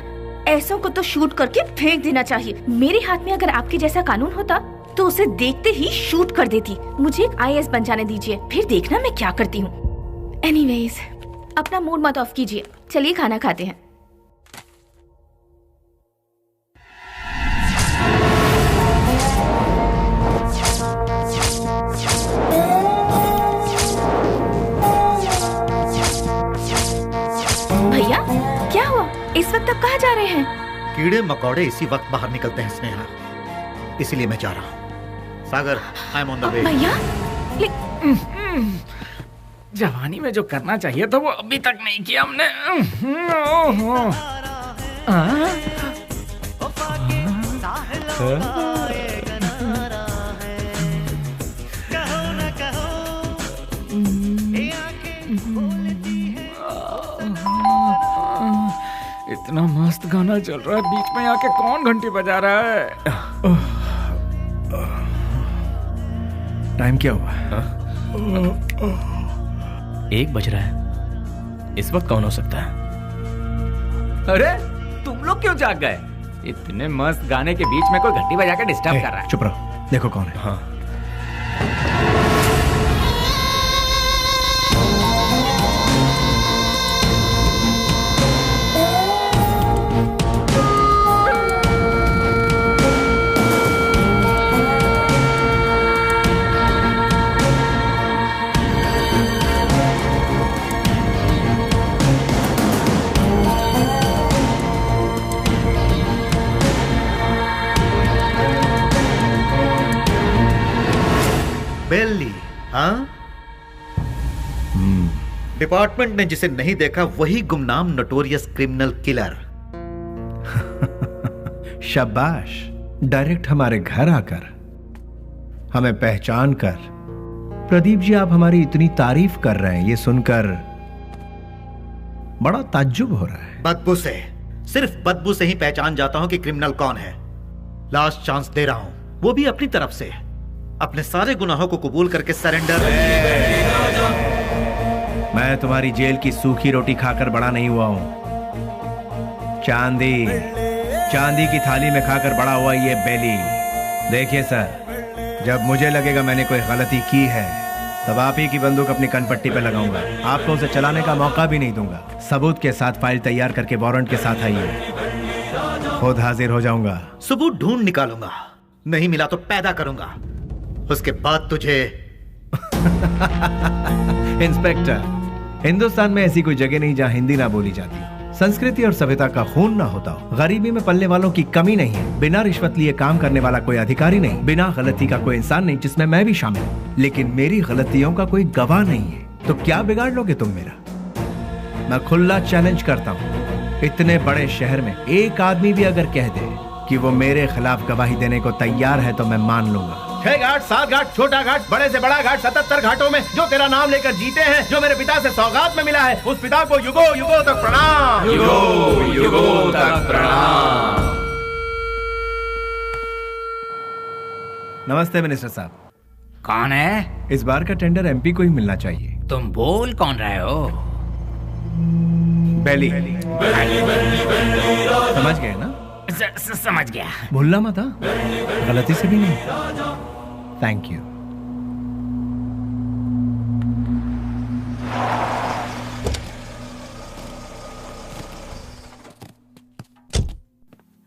ऐसों को तो शूट करके फेंक देना चाहिए। मेरे हाथ में अगर आपके जैसा कानून होता तो उसे देखते ही शूट कर देती। मुझे एक IAS बन जाने दीजिए, फिर देखना मैं क्या करती हूँ। एनीवेज, अपना मूड मत ऑफ कीजिए, चलिए खाना खाते हैं। भैया, क्या हुआ? इस वक्त आप कहाँ जा रहे हैं? कीड़े मकोड़े इसी वक्त बाहर निकलते हैं स्नेहा, इसीलिए मैं जा रहा हूँ। Sagar, I am on the way. भैया, जवानी में जो करना चाहिए था वो अभी तक नहीं किया हमने। इतना मस्त गाना चल रहा है, बीच में आके कौन घंटी बजा रहा है? टाइम क्या हुआ? 1 बज रहा है। इस वक्त कौन हो सकता है? अरे तुम लोग क्यों जाग गए? इतने मस्त गाने के बीच में कोई घंटी बजा के डिस्टर्ब कर रहा है। चुप रहो, देखो कौन है। हाँ बेली, हाँ? डिपार्टमेंट ने जिसे नहीं देखा वही गुमनाम नोटोरियस क्रिमिनल किलर। शाबाश, डायरेक्ट हमारे घर आकर हमें पहचान कर। प्रदीप जी, आप हमारी इतनी तारीफ कर रहे हैं, ये सुनकर बड़ा ताज्जुब हो रहा है। बदबू से, सिर्फ बदबू से ही पहचान जाता हूं कि क्रिमिनल कौन है। लास्ट चांस दे रहा हूं, वो भी अपनी तरफ से। अपने सारे गुनाहों को कबूल करके सरेंडर। मैं तुम्हारी जेल की सूखी रोटी खाकर बड़ा नहीं हुआ हूं। चांदी की थाली में खाकर बड़ा हुआ ये बेली। देखिए सर, जब मुझे लगेगा मैंने कोई गलती की है तब आप ही की बंदूक अपनी कनपट्टी पे लगाऊंगा। आपको उसे चलाने का मौका भी नहीं दूंगा। सबूत के साथ फाइल तैयार करके वारंट के साथ आइए, खुद हाजिर हो जाऊंगा। सबूत ढूंढ निकालूंगा, नहीं मिला तो पैदा करूंगा, उसके बाद तुझे। इंस्पेक्टर, हिंदुस्तान में ऐसी कोई जगह नहीं जहां हिंदी ना बोली जाती हो, संस्कृति और सभ्यता का खून ना होता हो, गरीबी में पलने वालों की कमी नहीं है, बिना रिश्वत लिए काम करने वाला कोई अधिकारी नहीं, बिना गलती का कोई इंसान नहीं, जिसमें मैं भी शामिल हूं। लेकिन मेरी गलतियों का कोई गवाह नहीं है, तो क्या बिगाड़ लोगे तुम मेरा? मैं खुला चैलेंज करता हूं, इतने बड़े शहर में एक आदमी भी अगर कह दे कि वो मेरे खिलाफ गवाही देने को तैयार है तो मैं मान लूंगा। 6 घाट, 7 घाट, छोटा घाट, बड़े से बड़ा घाट, 77 घाटों में जो तेरा नाम लेकर जीते हैं, जो मेरे पिता से सौगात में मिला है, उस पिता को युगो युगो तक प्रणाम। युगो युगो तक प्रणाम। नमस्ते मिनिस्टर साहब। कौन है? इस बार का टेंडर एमपी को ही मिलना चाहिए। तुम बोल कौन रहे हो? बेली। समझ गए ना? समझ गया। भूलना मत, गलती से भी नहीं। Thank you.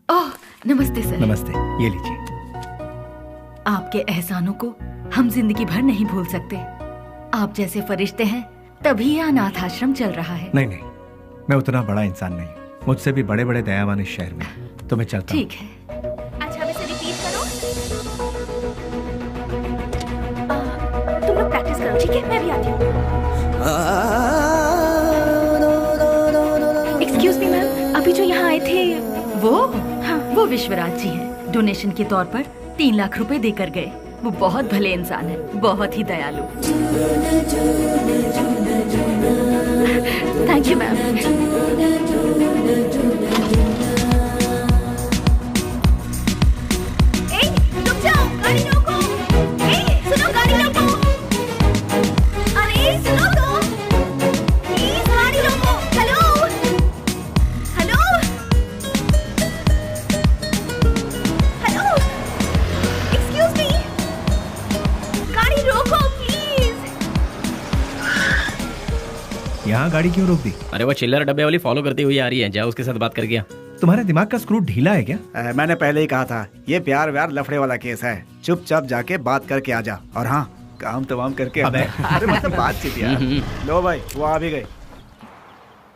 ओह, नमस्ते सर। नमस्ते, ये लीजिए। आपके एहसानों को हम जिंदगी भर नहीं भूल सकते। आप जैसे फरिश्ते हैं तभी यह अनाथ आश्रम चल रहा है। नहीं नहीं, मैं उतना बड़ा इंसान नहीं, मुझसे भी बड़े बड़े दयावान इस शहर में, तो मैं चलता हूं। ठीक है। अच्छा, अब इसे रिपीट करो। तुम लोग प्रैक्टिस करो, ठीक है? मैं भी आती हूँ। एक्सक्यूज मी मैम, अभी जो यहाँ आए थे वो? हाँ, वो विश्वराज जी हैं। डोनेशन के तौर पर 3 लाख रुपए देकर गए। वो बहुत भले इंसान है, बहुत ही दयालु। Thank you ma'am. यहाँ गाड़ी क्यों रोक दी? अरे वो चिल्लर डब्बे वाली फॉलो करती हुई आ रही है, जाओ उसके साथ बात करके आ। तुम्हारे दिमाग का स्क्रू ढीला है क्या? मैंने पहले ही कहा था, ये प्यार व्यार लफड़े वाला केस है। चुपचाप जाके बात करके आ जा, और हाँ, काम तमाम करके। अबे अरे मतलब बातचीत यार। लो भाई, वो आ भी गए।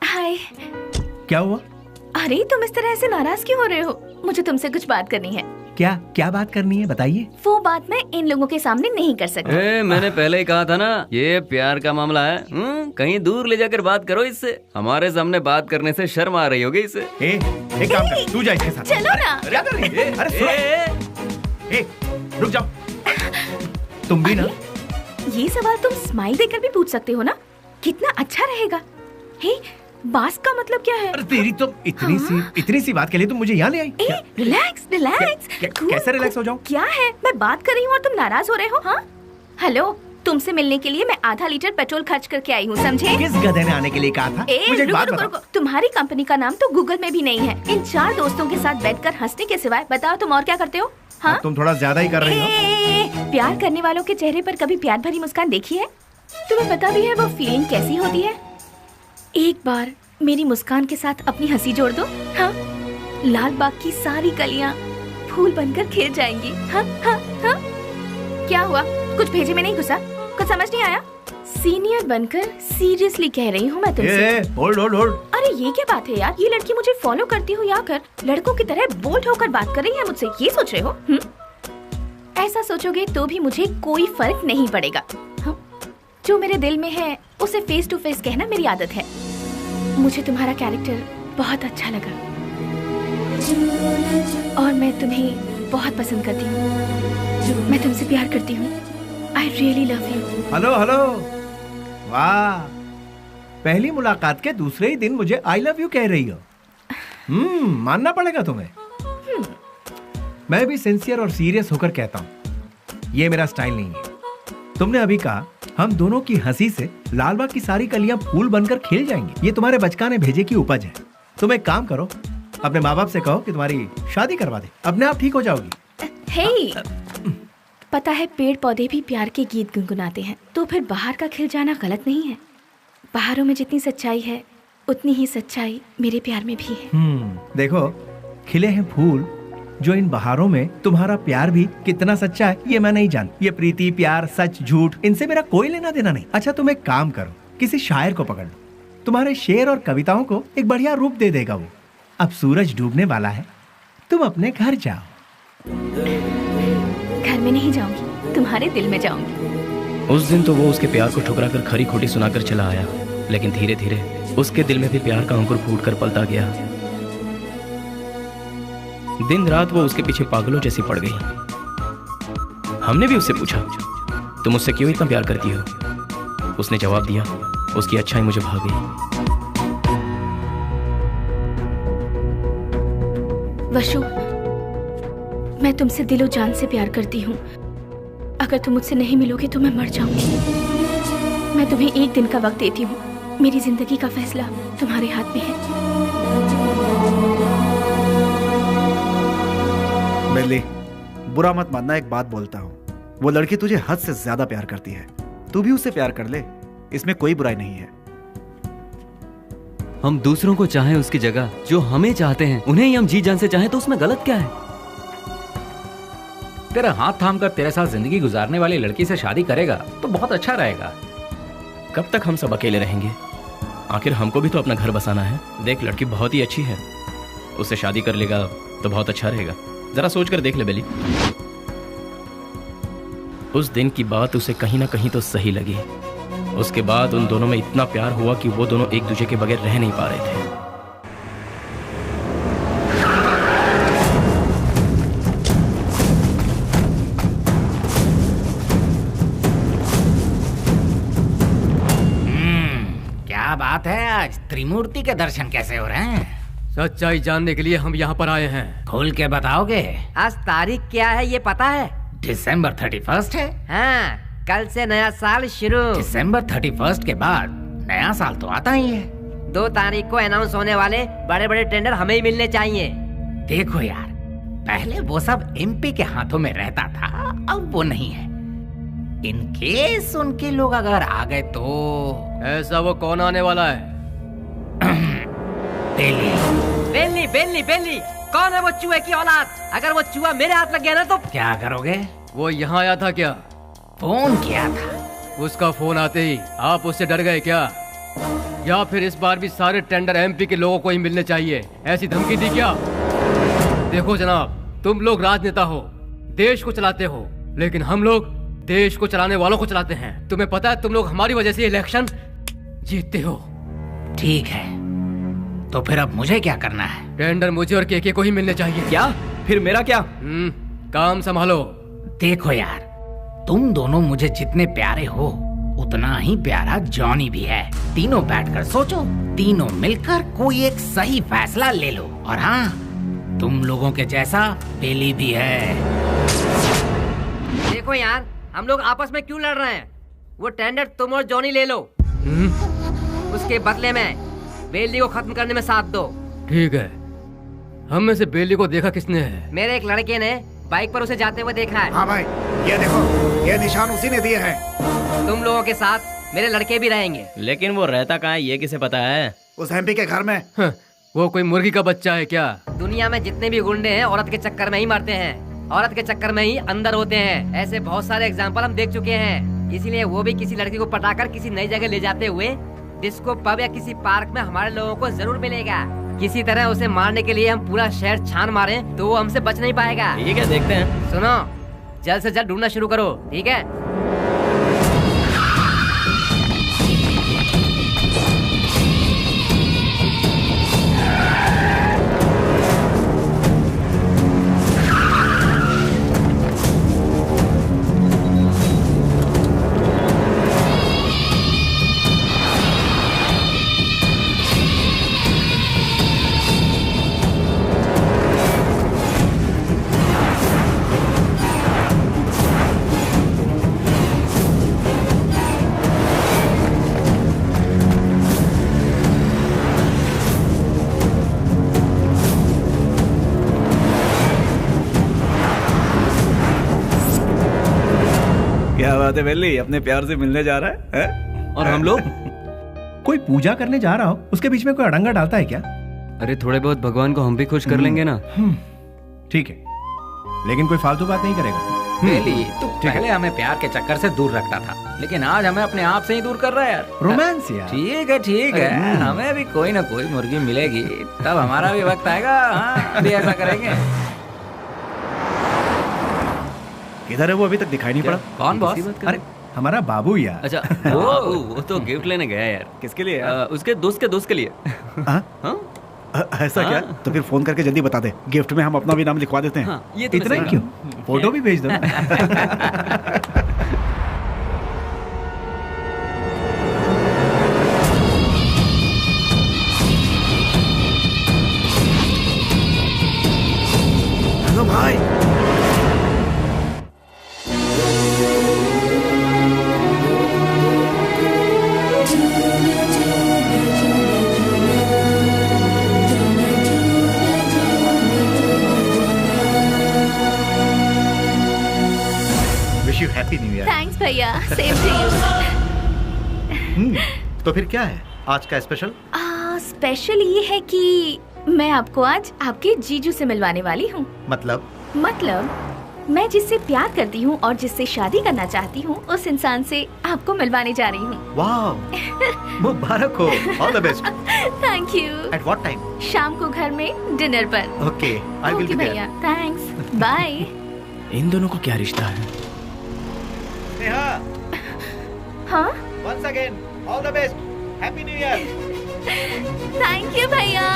हाय। क्या हुआ? अरे तुम इस तरह से नाराज क्यों हो रहे हो? मुझे तुमसे कुछ बात करनी है। क्या बात करनी है, बताइए। वो बात मैं इन लोगों के सामने नहीं कर सकती। मैंने पहले ही कहा था ना, ये प्यार का मामला है। कहीं दूर ले जाकर बात करो इससे। हमारे सामने बात करने से शर्म आ रही होगी इससे। एक काम कर, तू जा इसके साथ। चलो ना। क्या कर रही है? अरे सुनो, रुक जाओ। तुम भी ना। ये सवाल तुम स्माइल देकर भी पूछ सकते हो ना? कितना अच्छा रहेगा। हे, बास का मतलब क्या है? अरे तेरी तो इतनी सी बात के लिए तुम मुझे यहाँ ले आई। रिलैक्स। कैसे रिलैक्स हो जाऊं? क्या है? मैं बात कर रही हूँ और तुम नाराज हो रहे हो? हाँ? हेलो, तुमसे मिलने के लिए मैं आधा लीटर पेट्रोल खर्च करके आई हूँ, समझे? किस गधे ने आने के लिए कहा था? मुझे एक बात बताओ। रुको। तुम्हारी कंपनी का नाम तो गूगल में भी नहीं है। इन 4 दोस्तों के साथ बैठकर हंसने के सिवाय बताओ तुम और क्या करते हो? हाँ, तुम थोड़ा ज्यादा ही कर रही हो। प्यार करने वालों के चेहरे पर कभी प्यार भरी मुस्कान देखी है? तुम्हें पता भी है वो फीलिंग कैसी होती है? एक बार मेरी मुस्कान के साथ अपनी हंसी जोड़ दो। हाँ, लाल बाग की सारी कलियां फूल बनकर खिल जाएंगी। हाँ हाँ हाँ। क्या हुआ? कुछ भेजे में नहीं घुसा? कुछ समझ नहीं आया? सीनियर बनकर सीरियसली कह रही हूँ मैं तुमसे। Hold hold hold. अरे ये क्या बात है यार? ये लड़की मुझे फॉलो करती हो या कर लड़कों की तरह बोल्ड होकर बात कर रही है मुझसे, ये सोच रहे हो? ऐसा सोचोगे तो भी मुझे कोई फर्क नहीं पड़ेगा। जो मेरे दिल में है उसे फेस टू फेस कहना मेरी आदत है। मुझे तुम्हारा कैरेक्टर बहुत अच्छा लगा और मैं तुम्हें बहुत पसंद करती हूँ। मैं तुमसे प्यार करती हूँ। I really love you. Hello hello, वाह, पहली मुलाकात के दूसरे ही दिन मुझे I love you कह रही हो। मानना पड़ेगा तुम्हें। मैं भी सिंसियर और सीरियस होकर कहता हूँ, ये मेरा स्टाइल नहीं है। तुमने अभी कहा हम दोनों की हंसी से लालबाग की सारी कलियां फूल बनकर खिल जाएंगी। ये तुम्हारे बचकाने भेजे की उपज है। तुम एक काम करो, अपने माँ बाप से कहो कि तुम्हारी शादी करवा दे, अपने आप ठीक हो जाओगी। हे, पता है पेड़ पौधे भी प्यार के गीत गुनगुनाते हैं, तो फिर बाहर का खिल जाना गलत नहीं है। बाहरों में जितनी सच्चाई है उतनी ही सच्चाई मेरे प्यार में भी है। देखो, खिले हैं फूल जो इन बहारों में तुम्हारा प्यार भी कितना सच्चा है ये मैं नहीं जानती। ये प्रीति, प्यार, सच, झूठ, इनसे मेरा कोई लेना देना नहीं। अच्छा तुम एक काम करो, किसी शायर को पकड़ लो, तुम्हारे शेर और कविताओं को एक बढ़िया रूप दे देगा वो। अब सूरज डूबने वाला है, तुम अपने घर जाओ। घर में नहीं जाऊंगी, तुम्हारे दिल में जाऊंगी। उस दिन तो वो उसके प्यार को ठुकरा कर खरी खोटी सुनाकर चला आया, लेकिन धीरे धीरे उसके दिल में भी प्यार का अंकुर फूट कर पलता गया। दिन रात वो उसके पीछे पागलों जैसी पड़ गई। हमने भी उससे पूछा, तुम मुझसे क्यों इतना प्यार करती हो? उसने जवाब दिया, उसकी अच्छाई मुझे भा गई। वशु, मैं तुमसे दिलो जान से प्यार करती हूँ। अगर तुम मुझसे नहीं मिलोगे तो मैं मर जाऊंगी। मैं तुम्हें एक दिन का वक्त देती हूँ। मेरी जिंदगी का फैसला तुम्हारे हाथ में है। बेली, बुरा मत मानना, एक बात बोलता हूँ, वो लड़की तुझे हद से ज्यादा प्यार करती है। तू भी उससे प्यार कर ले, इसमें कोई बुराई नहीं है। हम दूसरों को चाहें उसकी जगह जो हमें चाहते हैं, उन्हें ही हम जी जान से चाहें तो उसमें गलत क्या है? तेरा हाथ थाम कर तेरे साथ जिंदगी गुजारने वाली लड़की से शादी करेगा तो बहुत अच्छा रहेगा। कब तक हम सब अकेले रहेंगे? आखिर हमको भी तो अपना घर बसाना है। देख, लड़की बहुत ही अच्छी है, उससे शादी कर लेगा तो बहुत अच्छा रहेगा। जरा सोच कर देख ले बेली। उस दिन की बात उसे कहीं ना कहीं तो सही लगी। उसके बाद उन दोनों में इतना प्यार हुआ कि वो दोनों एक दूसरे के बगैर रह नहीं पा रहे थे। क्या बात है, आज त्रिमूर्ति के दर्शन कैसे हो रहे हैं? सच्चाई जानने के लिए हम यहाँ पर आए हैं। खोल के बताओगे? आज तारीख क्या है ये पता है? दिसंबर 31 है। हाँ, कल से नया साल शुरू। दिसंबर 31 के बाद नया साल तो आता ही है। 2 तारीख को अनाउंस होने वाले बड़े बड़े टेंडर हमें ही मिलने चाहिए। देखो यार, पहले वो सब एमपी के हाथों में रहता था, अब वो नहीं है। इन केस उनके लोग अगर आ गए तो। ऐसा वो कौन आने वाला है? बेली बेली बेली, कौन है वो चूहे की औलाद? अगर वो चूहा मेरे हाथ लग गया ना तो क्या करोगे? वो यहाँ आया था क्या? फोन किया था। उसका फोन आते ही आप उससे डर गए क्या? या फिर इस बार भी सारे टेंडर एमपी के लोगों को ही मिलने चाहिए, ऐसी धमकी दी क्या? देखो जनाब, तुम लोग राजनेता हो, देश को चलाते हो, लेकिन हम लोग देश को चलाने वालों को चलाते हैं। तुम्हें पता है तुम लोग हमारी वजह से इलेक्शन जीतते हो। ठीक है, तो फिर अब मुझे क्या करना है? टेंडर मुझे और केके को ही मिलने चाहिए। क्या? फिर मेरा क्या? काम संभालो। देखो यार, तुम दोनों मुझे जितने प्यारे हो उतना ही प्यारा जॉनी भी है। तीनों बैठकर सोचो, तीनों मिलकर कोई एक सही फैसला ले लो। और हाँ, तुम लोगों के जैसा बेली भी है। देखो यार, हम लोग आपस में क्यों लड़ रहे हैं? वो टेंडर तुम और जॉनी ले लो। उसके बदले में बेली को खत्म करने में साथ दो। ठीक है। हम में से बेली को देखा किसने है? मेरे एक लड़के ने बाइक पर उसे जाते हुए देखा है। हाँ भाई, ये देखो, ये निशान उसी ने दिए हैं। तुम लोगों के साथ मेरे लड़के भी रहेंगे। लेकिन वो रहता कहाँ है ये किसे पता है? उस एमपी के घर में। वो कोई मुर्गी का बच्चा है क्या? दुनिया में जितने भी गुंडे हैं औरत के चक्कर में ही मरते हैं, औरत के चक्कर में ही अंदर होते हैं। ऐसे बहुत सारे एग्जाम्पल हम देख चुके हैं। इसीलिए वो भी किसी लड़की को पटाकर किसी नई जगह ले जाते हुए डिस्को पब या किसी पार्क में हमारे लोगों को जरूर मिलेगा। किसी तरह उसे मारने के लिए हम पूरा शहर छान मारें तो वो हमसे बच नहीं पाएगा। ठीक है, देखते हैं। सुनो, जल्द से जल्द ढूंढना शुरू करो, ठीक है? क्या बात है बेली, अपने प्यार से मिलने जा रहा है? और हम लोग कोई पूजा करने जा रहा हो, उसके बीच में कोई अड़ंगा डालता है क्या? अरे थोड़े बहुत भगवान को हम भी खुश कर लेंगे ना। ठीक है, लेकिन कोई फालतू बात नहीं करेगा। बेली, तू पहले हमें प्यार के चक्कर से दूर रखता था, लेकिन आज हमें अपने आप से ही दूर कर रहा है यार। रोमांस यार। ठीक है, ठीक है, हमें भी कोई ना कोई मुर्गी मिलेगी, तब हमारा भी वक्त आएगा। हाँ, भी ऐसा करेंगे। किधर है वो? अभी तक दिखाई नहीं पड़ा। कौन बॉस? अरे हमारा बाबू यार। अच्छा, वो तो गिफ्ट लेने गया यार। किसके लिए? उसके दोस्त के लिए। ऐसा क्या? तो फिर फोन करके जल्दी बता दे, गिफ्ट में हम अपना भी नाम लिखवा देते हैं। ये तो इतना ही क्यों? फोटो भी भेज दो। हेलो भाई। Happy new year. थैंक्स भैया, सेम टू यू। तो फिर क्या है आज का स्पेशल? स्पेशल ये है कि मैं आपको आज आपके जीजू से मिलवाने वाली हूँ। मतलब मैं जिससे प्यार करती हूँ और जिससे शादी करना चाहती हूँ, उस इंसान से आपको मिलवाने जा रही हूँ। वाह, मुबारक हो। All the best. Thank you. At what time? शाम को घर में डिनर पर। Okay, I will be there. भैया, थैंक्स, बाय। इन दोनों को क्या रिश्ता है? नेहा। हाँ? Once again, all the best. Happy New Year. Thank you भैया।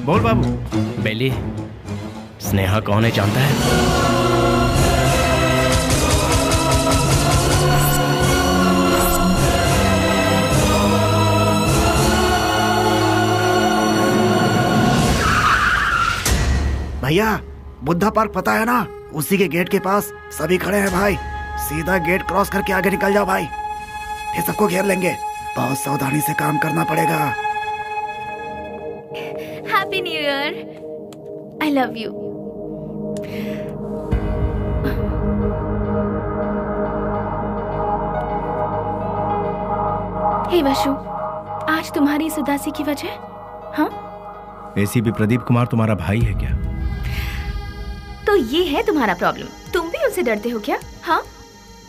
बोल बाबू। बेली, स्नेहा कौन है जानता है? भैया, बुद्धा पार्क पता है ना? उसी के गेट के पास सभी खड़े हैं भाई। सीधा गेट क्रॉस करके आगे निकल जाओ भाई, फिर सबको घेर लेंगे। बहुत सावधानी से काम करना पड़ेगा। Happy new year. I love you. Hey Vashu, आज तुम्हारी इस उदासी की वजह? हाँ? एसीपी प्रदीप कुमार तुम्हारा भाई है क्या? तो ये है तुम्हारा प्रॉब्लम। तुम भी उनसे डरते हो क्या? हाँ,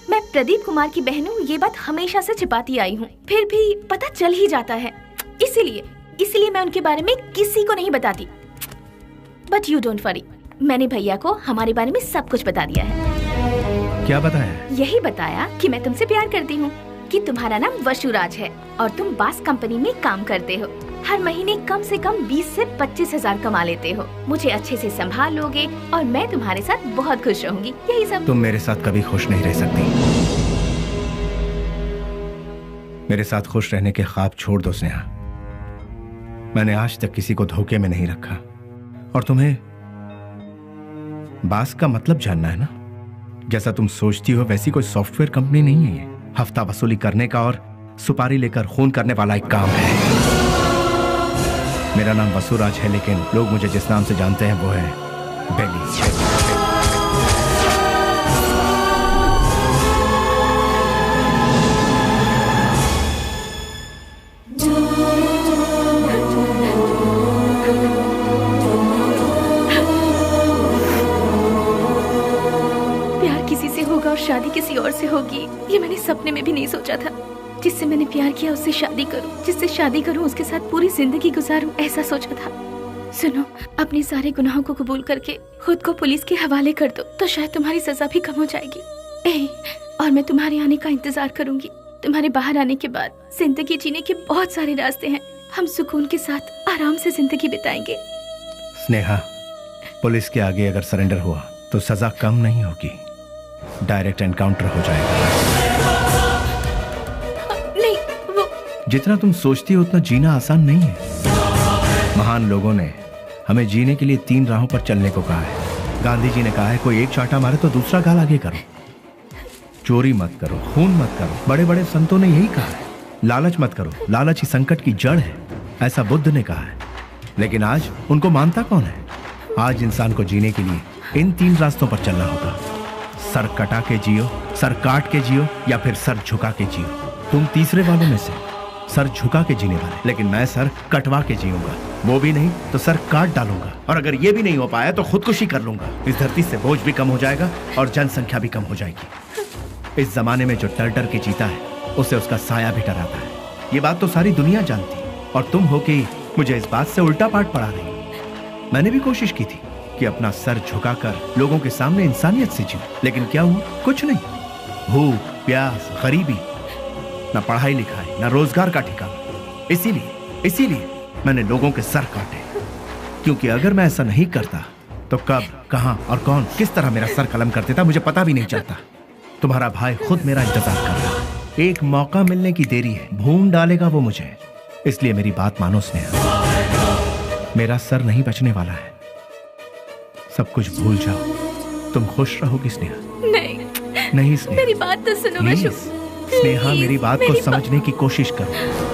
मैं प्रदीप कुमार की बहन हूँ, ये बात हमेशा से छिपाती आई हूँ, फिर भी पता चल ही जाता है। इसीलिए मैं उनके बारे में किसी को नहीं बताती। बट यू डोंट वरी, मैंने भैया को हमारे बारे में सब कुछ बता दिया है। क्या बताया? यही बताया कि मैं तुमसे प्यार करती हूँ, कि तुम्हारा नाम वशुराज है और तुम बास कंपनी में काम करते हो। हर महीने कम से कम 20 से 25 हजार कमा लेते हो। मुझे अच्छे से संभाल लोगे और मैं तुम्हारे साथ बहुत खुश रहूंगी। यही सब। तुम मेरे साथ कभी खुश नहीं रह सकती। मेरे साथ खुश रहने के ख्वाब छोड़ दो स्नेहा। मैंने आज तक किसी को धोखे में नहीं रखा। और तुम्हें बास का मतलब जानना है ना? जैसा तुम सोचती हो वैसी कोई सॉफ्टवेयर कंपनी नहीं है ये। हफ्ता वसूली करने का और सुपारी लेकर खून करने वाला एक काम है। मेरा नाम वसुराज है, लेकिन लोग मुझे जिस नाम से जानते हैं वो है बेली। और शादी किसी और से होगी ये मैंने सपने में भी नहीं सोचा था। जिससे मैंने प्यार किया उससे शादी करूं, जिससे शादी करूं उसके साथ पूरी जिंदगी गुजारूं, ऐसा सोचा था। सुनो, अपने सारे गुनाहों को कबूल करके खुद को पुलिस के हवाले कर दो तो शायद तुम्हारी सजा भी कम हो जाएगी। और मैं तुम्हारे आने का इंतजार करूंगी। तुम्हारे बाहर आने के बाद जिंदगी जीने के बहुत सारे रास्ते हैं। हम सुकून के साथ आराम से जिंदगी बिताएंगे। स्नेहा, पुलिस के आगे अगर सरेंडर हुआ तो सजा कम नहीं होगी, डायरेक्ट एनकाउंटर हो जाएगा। नहीं, वो जितना तुम सोचती हो उतना जीना आसान नहीं है। महान लोगों ने हमें जीने के लिए 3 राहों पर चलने को कहा है। गांधी जी ने कहा है कोई एक चांटा मारे तो दूसरा गाल आगे करो, चोरी मत करो, खून मत करो। बड़े बड़े संतों ने यही कहा है। लालच मत करो, लालच ही संकट की जड़ है, ऐसा बुद्ध ने कहा है। लेकिन आज उनको मानता कौन है? आज इंसान को जीने के लिए इन 3 रास्तों पर चलना होगा। सर कटा के जियो, सर काट के जियो, या फिर सर झुका के जियो। तुम तीसरे वालों में से, सर झुका के जीने वाले। लेकिन मैं सर कटवा के जीऊंगा, वो भी नहीं तो सर काट डालूंगा। और अगर ये भी नहीं हो पाया तो खुदकुशी कर लूंगा। इस धरती से बोझ भी कम हो जाएगा और जनसंख्या भी कम हो जाएगी। इस जमाने में जो डर डर के जीता है उसे उसका साया भी डराता है। ये बात तो सारी दुनिया जानती है, और तुम हो कि मुझे इस बात से उल्टा पाठ पढ़ा रही। मैंने भी कोशिश की थी कि अपना सर झुकाकर लोगों के सामने इंसानियत से जीऊं, लेकिन क्या हुआ? कुछ नहीं। भूख, प्यास, गरीबी, ना पढ़ाई लिखाई, ना रोजगार का ठिकाना। इसीलिए मैंने लोगों के सर काटे, क्योंकि अगर मैं ऐसा नहीं करता तो कब, कहां और कौन किस तरह मेरा सर कलम कर देता मुझे पता भी नहीं चलता। तुम्हारा भाई खुद मेरा इंतजार कर रहा है। एक मौका मिलने की देरी है, भून डालेगा वो मुझे। इसलिए मेरी बात मानो स्नेहा, मेरा सर नहीं बचने वाला है। सब कुछ भूल जाओ, तुम खुश रहोगी स्नेहा। नहीं स्नेहा, मेरी बात तो सुनो। मैं स्नेहा, मेरी बात को समझने की कोशिश करो।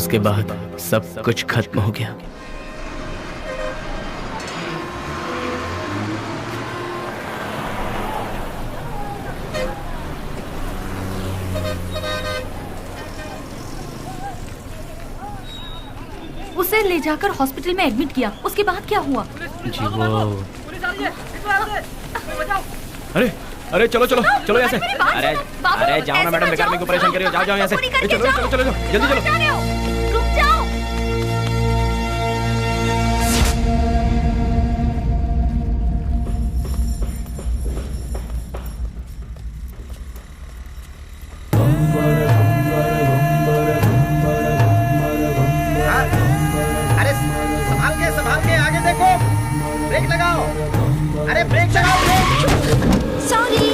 उसके बाद सब कुछ खत्म हो गया। उसे ले जाकर हॉस्पिटल में एडमिट किया, उसके बाद क्या हुआ? जी वो अरे चलो चलो चलो यहाँ से। अरे जाओ ना मैडम, बेकार मेरे को परेशान करियो। जाओ यहाँ से। चलो चलो चलो जल्दी चलो। रुक जाओ। अरे संभाल के आगे देखो, ब्रेक लगाओ। अरे ब्रेक लगाओ। सॉरी।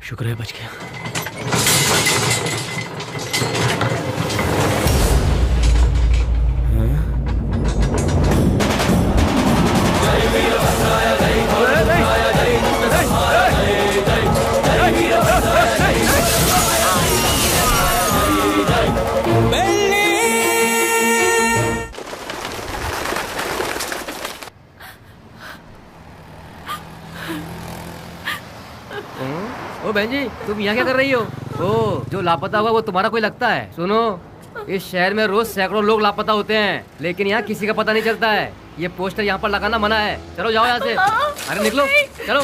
शुक्र है बच गया। ओ बहन जी, तुम यहाँ क्या कर रही हो? ओ, जो लापता हुआ वो तुम्हारा कोई लगता है? सुनो, इस शहर में रोज सैकड़ों लोग लापता होते हैं, लेकिन यहाँ किसी का पता नहीं चलता है। ये पोस्टर यहाँ पर लगाना मना है। चलो जाओ यहाँ से। अरे निकलो, चलो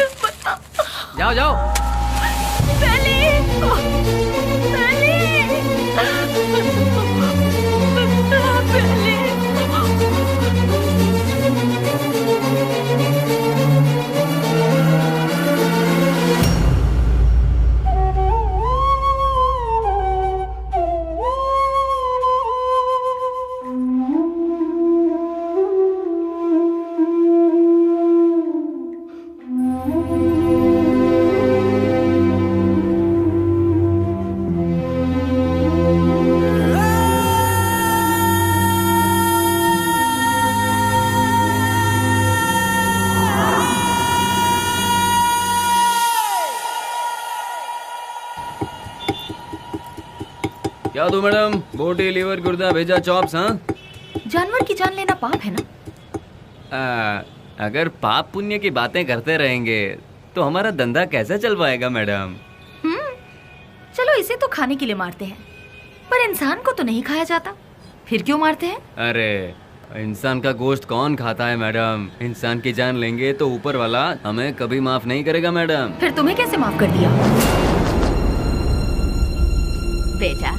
जाओ जाओ। क्या दो मैडम? बोटी, लीवर, गुर्दा, भेजा, चॉप्स। हाँ, जानवर की जान लेना पाप है ना? अगर पाप पुण्य की बातें करते रहेंगे तो हमारा धंधा कैसे चल पाएगा मैडम? चलो इसे तो खाने के लिए मारते हैं, पर इंसान को तो नहीं खाया जाता। फिर क्यों मारते हैं? अरे इंसान का गोश्त कौन खाता है मैडम? इंसान की जान लेंगे तो ऊपर वाला हमें कभी माफ नहीं करेगा मैडम। फिर तुम्हें कैसे माफ कर दिया? बेटा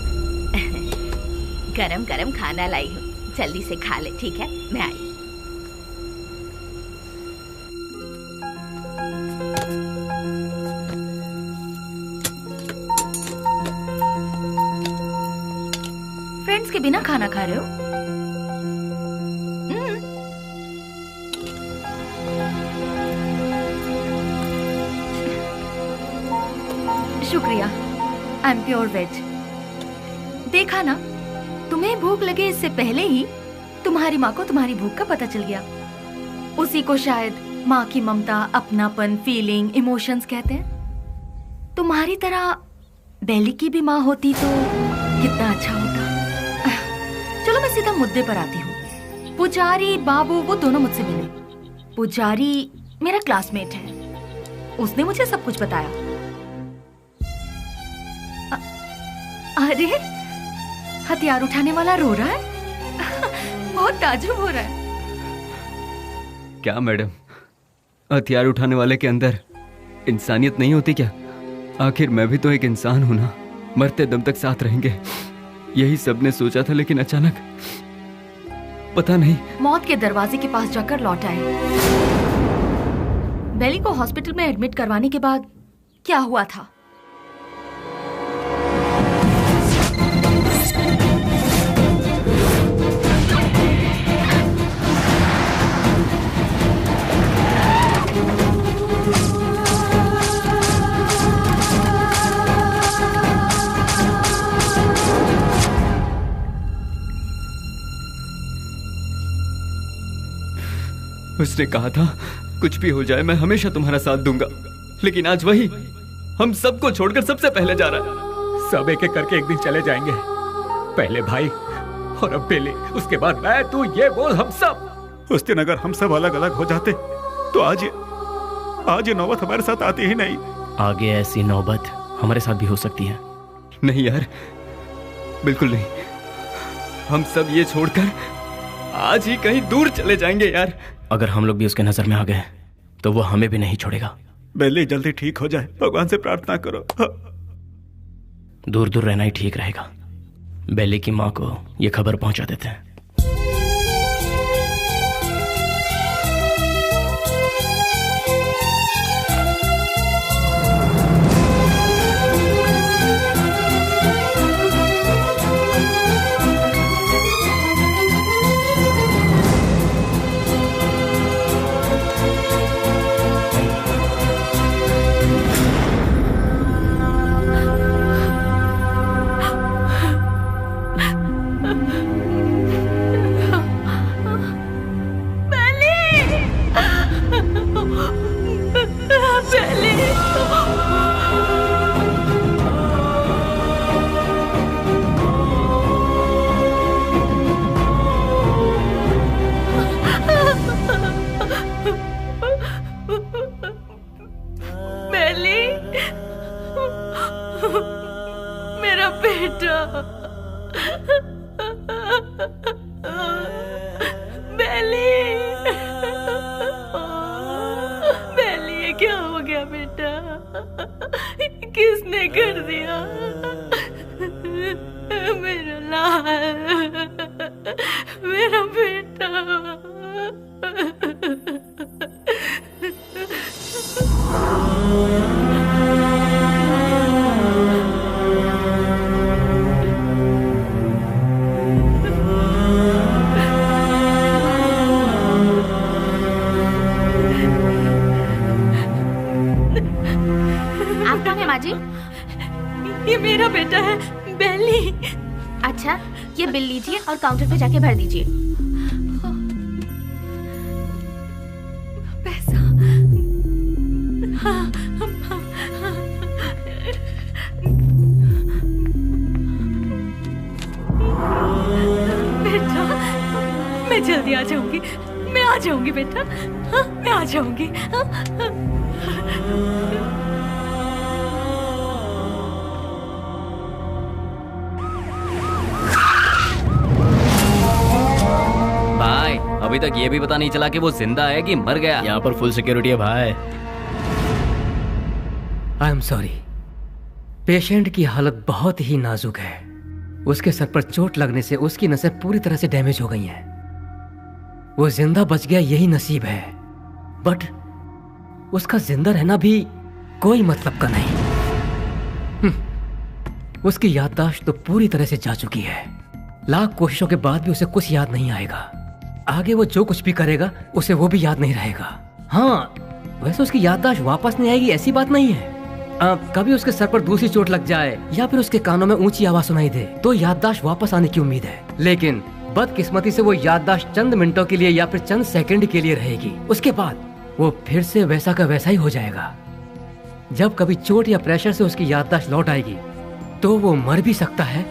गरम गरम खाना लाई हूँ, जल्दी से खा ले, ठीक है? मैं आई। फ्रेंड्स के बिना खाना खा रहे हो? शुक्रिया, आई एम प्योर वेज। देखा ना, तुम्हें भूख लगे इससे पहले ही तुम्हारी माँ को तुम्हारी भूख का पता चल गया। उसी को शायद माँ की ममता, अपनापन, फीलिंग, इमोशंस कहते हैं। तुम्हारी तरह बेली की भी माँ होती तो कितना अच्छा होता। चलो मैं सीधा मुद्दे पर आती हूँ। पुजारी बाबू वो दोनों मुझसे मिले। पुजारी मेरा क्लासमेट है, उसने मुझे सब कुछ बताया। अरे हथियार उठाने वाला रो रहा है। बहुत ताज्जुब हो रहा है। क्या मैडम, हथियार उठाने वाले के अंदर इंसानियत नहीं होती क्या? आखिर मैं भी तो एक इंसान हूं ना। मरते दम तक साथ रहेंगे, यही सबने सोचा था, लेकिन अचानक पता नहीं मौत के दरवाजे के पास जाकर लौट आए। बेली को हॉस्पिटल में एडमिट करवाने के बाद क्या हुआ था? उसने कहा था कुछ भी हो जाए मैं हमेशा तुम्हारा साथ दूंगा, लेकिन आज वही हम सबको छोड़कर सबसे पहले जा रहा है। सब एक एक करके एक दिन चले जाएंगे। पहले भाई और अब बेली, उसके बाद मैं, तू, ये बोल हम सब। उस दिन अगर हम सब अलग अलग हो जाते तो आज ये नौबत हमारे साथ आती ही नहीं। आगे ऐसी नौबत हमारे साथ भी हो सकती है। नहीं यार, बिल्कुल नहीं। हम सब ये छोड़कर आज ही कहीं दूर चले जाएंगे यार। अगर हम लोग भी उसके नजर में आ गए तो वो हमें भी नहीं छोड़ेगा। बेली जल्दी ठीक हो जाए, भगवान से प्रार्थना करो। दूर दूर रहना ही ठीक रहेगा। बेली की माँ को ये खबर पहुंचा देते हैं। मेरा बेटा बेली, बेली ये क्या हो गया बेटा? किसने कर दिया? मेरा लाल, मेरा बेटा। माजी, ये मेरा बेटा है बेली। अच्छा, ये बिल लीजिए और काउंटर पे जाके भर दीजिए। पैसा? बेटा, मैं जल्दी आ जाऊंगी। मैं आ जाऊंगी बेटा। मैं आ जाऊंगी। बाय। अभी तक ये भी पता नहीं चला कि वो जिंदा है कि मर गया। यहाँ पर फुल सिक्योरिटी है भाई। आई एम सॉरी, पेशेंट की हालत बहुत ही नाजुक है। उसके सर पर चोट लगने से उसकी नसें पूरी तरह से डैमेज हो गई हैं। वो जिंदा बच गया यही नसीब है, बट उसका जिंदा रहना भी कोई मतलब का नहीं। उसकी याददाश्त तो पूरी तरह से जा चुकी है। लाख कोशिशों के बाद भी उसे कुछ याद नहीं आएगा। आगे वो जो कुछ भी करेगा उसे वो भी याद नहीं रहेगा। हाँ, वैसे उसकी याददाश्त वापस नहीं आएगी ऐसी बात नहीं है। कभी उसके सर पर दूसरी चोट लग जाए या फिर उसके कानों में ऊंची आवाज सुनाई दे तो याददाश्त वापस आने की उम्मीद है, लेकिन बदकिस्मती से वो याददाश्त चंद मिनटों के लिए या फिर चंद सेकंड के लिए रहेगी। उसके बाद वो फिर से वैसा का वैसा ही हो जाएगा। जब कभी चोट या प्रेशर से उसकी याददाश्त लौट आएगी तो वो मर भी सकता है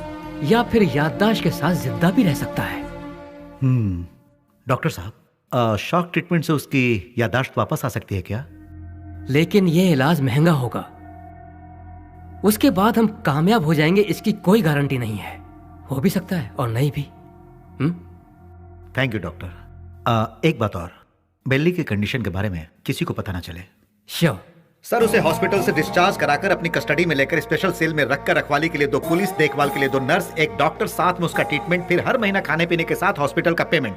या फिर याददाश्त के साथ जिंदा भी रह सकता है। डॉक्टर साहब, शॉक ट्रीटमेंट से उसकी याददाश्त वापस आ सकती है क्या? लेकिन ये इलाज महंगा होगा। उसके बाद हम कामयाब हो जाएंगे इसकी कोई गारंटी नहीं है। हो भी सकता है और नहीं भी। Thank you doctor. एक बात और, बेली की कंडीशन के बारे में किसी को पता ना चले। श्योर सर, उसे हॉस्पिटल से डिस्चार्ज कराकर अपनी कस्टडी में लेकर स्पेशल सेल में रखकर रखवाली के लिए 2 पुलिस, देखभाल के लिए 2 नर्स, एक डॉक्टर, साथ में उसका ट्रीटमेंट, फिर हर महीना खाने पीने के साथ हॉस्पिटल का पेमेंट,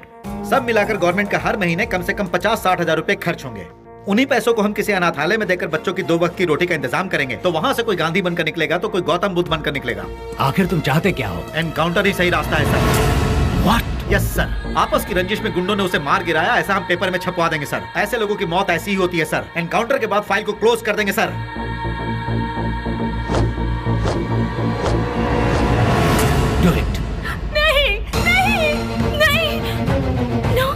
सब मिलाकर गवर्नमेंट का हर महीने कम से कम 50-60 हजार रुपए खर्च होंगे। उन्हीं पैसों को हम किसी अनाथालय में देकर बच्चों की 2 वक्त की रोटी का इंतजाम करेंगे तो वहाँ से कोई गांधी बनकर निकलेगा तो कोई गौतम बुद्ध बनकर निकलेगा। आखिर तुम चाहते क्या हो? एनकाउंटर ही सही रास्ता है सर। व्हाट? यस सर, आपस की रंजिश में गुंडों ने उसे मार गिराया, ऐसा हम पेपर में छपवा देंगे सर। ऐसे लोगों की मौत ऐसी ही होती है सर। एनकाउंटर के बाद फाइल को क्लोज कर देंगे सर। Do it. नहीं नहीं नहीं, नो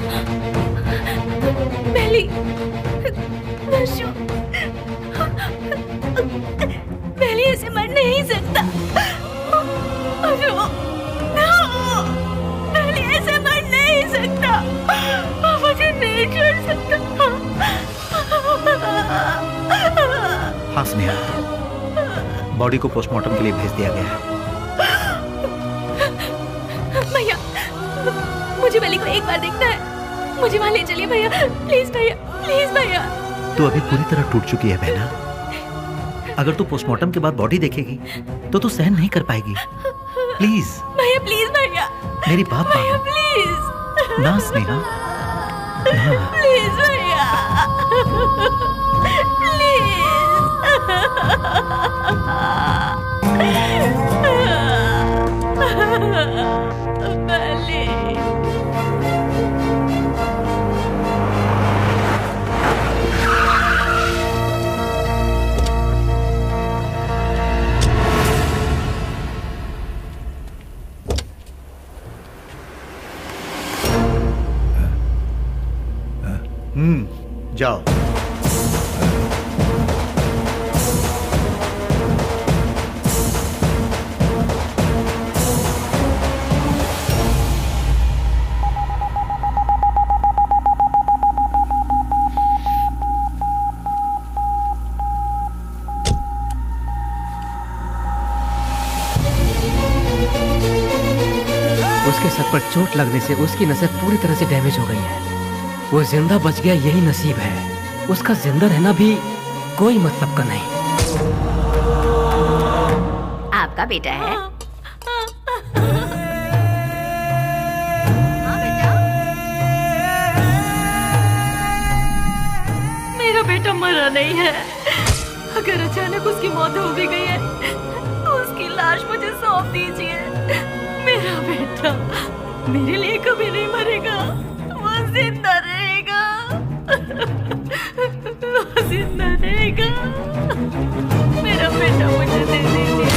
बेली, बेली ऐसे मर नहीं सकता। बेली ऐसे मर नहीं सकता। मुझे नहीं छोड़ सकता। हाँ स्नेहा, बॉडी को पोस्टमार्टम के लिए भेज दिया गया है। भैया, मुझे बेली को एक बार देखना है। मुझे वहाँ ले चलिए भैया, प्लीज भैया, प्लीज भैया। तू अभी पूरी तरह टूट चुकी है बहना। अगर तू पोस्टमार्टम के बाद बॉडी देखेगी तो तू सहन नहीं कर पाएगी। प्लीज भैया, प्लीज भैया, मेरी बात भैया, मानो प्लीज ना स्नेहा, ना। प्लीज भैया, जाओ। उसके सर पर चोट लगने से उसकी नसें पूरी तरह से डैमेज हो गई हैं। वो जिंदा बच गया यही नसीब है। उसका जिंदा रहना भी कोई मतलब का नहीं। आपका बेटा है? मेरा बेटा मरा नहीं है। अगर अचानक उसकी मौत हो भी गई है तो उसकी लाश मुझे सौंप दीजिए। मेरा बेटा मेरे लिए कभी नहीं मरेगा, वो जिंदा रहेगा, वो जिंदा रहेगा। मेरा बेटा मुझे दे दीजिए।